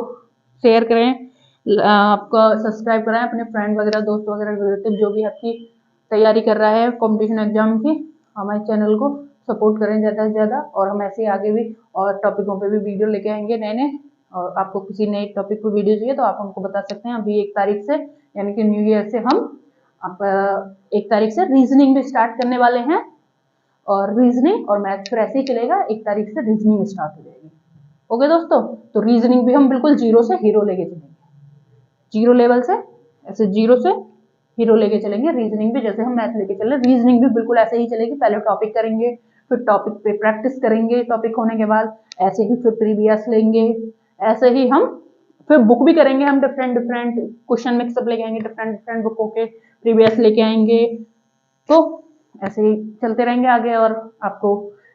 शेयर करें, आपको सब्सक्राइब कराएं, अपने फ्रेंड वगैरह, दोस्त वगैरह, रिलेटिव जो भी आपकी तैयारी कर रहा है कॉम्पिटिशन एग्जाम की, हमारे चैनल को सपोर्ट करें ज़्यादा से ज़्यादा। और हम ऐसे ही आगे भी और टॉपिकों पे भी वीडियो लेके आएंगे नए नए। और आपको किसी नए टॉपिक पर वीडियो चाहिए तो आप हमको बता सकते हैं। अभी 1 तारीख से, यानी कि न्यू ईयर से, हम आप 1 तारीख से रीजनिंग भी स्टार्ट करने वाले हैं। और रीजनिंग और मैथ फिर ऐसे ही चलेगा, 1 तारीख से रीजनिंग स्टार्ट हो जाएगी। ओके दोस्तों, तो रीजनिंग भी हम बिल्कुल जीरो से हीरो लेके चलेंगे, जीरो लेवल से, ऐसे जीरो से हीरो लेके चलेंगे। रीजनिंग भी जैसे हम मैथ लेके चल रहे, रीजनिंग भी बिल्कुल ऐसे ही चलेगी। पहले टॉपिक करेंगे, फिर टॉपिक पे प्रैक्टिस करेंगे, टॉपिक होने के बाद ऐसे ही फिर प्रीवियस लेंगे, ऐसे ही हम फिर बुक भी करेंगे। हम डिफरेंट डिफरेंट क्वेश्चन मिक्सअप लेके आएंगे, डिफरेंट डिफरेंट बुकों के प्रीवियस लेके आएंगे। तो ऐसे ही चलते रहेंगे आगे, और आपको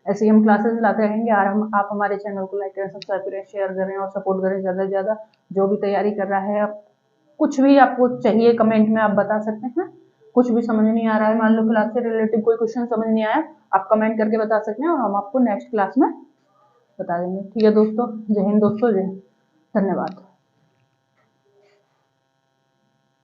ऐसे ही हम क्लासेस लाते रहेंगे। और आप हमारे चैनल को लाइक करें, सब्सक्राइब करें, शेयर करें और सपोर्ट करें ज़्यादा से ज़्यादा। जो भी तैयारी कर रहा है, आप कुछ भी आपको चाहिए कमेंट में आप बता सकते हैं। कुछ भी समझ नहीं आ रहा है, मान लो क्लास से रिलेटिव कोई क्वेश्चन समझ नहीं आया, आप कमेंट करके बता सकते हैं और हम आपको नेक्स्ट क्लास में बता देंगे। ठीक है दोस्तों, जय हिंद दोस्तों, जय धन्यवाद।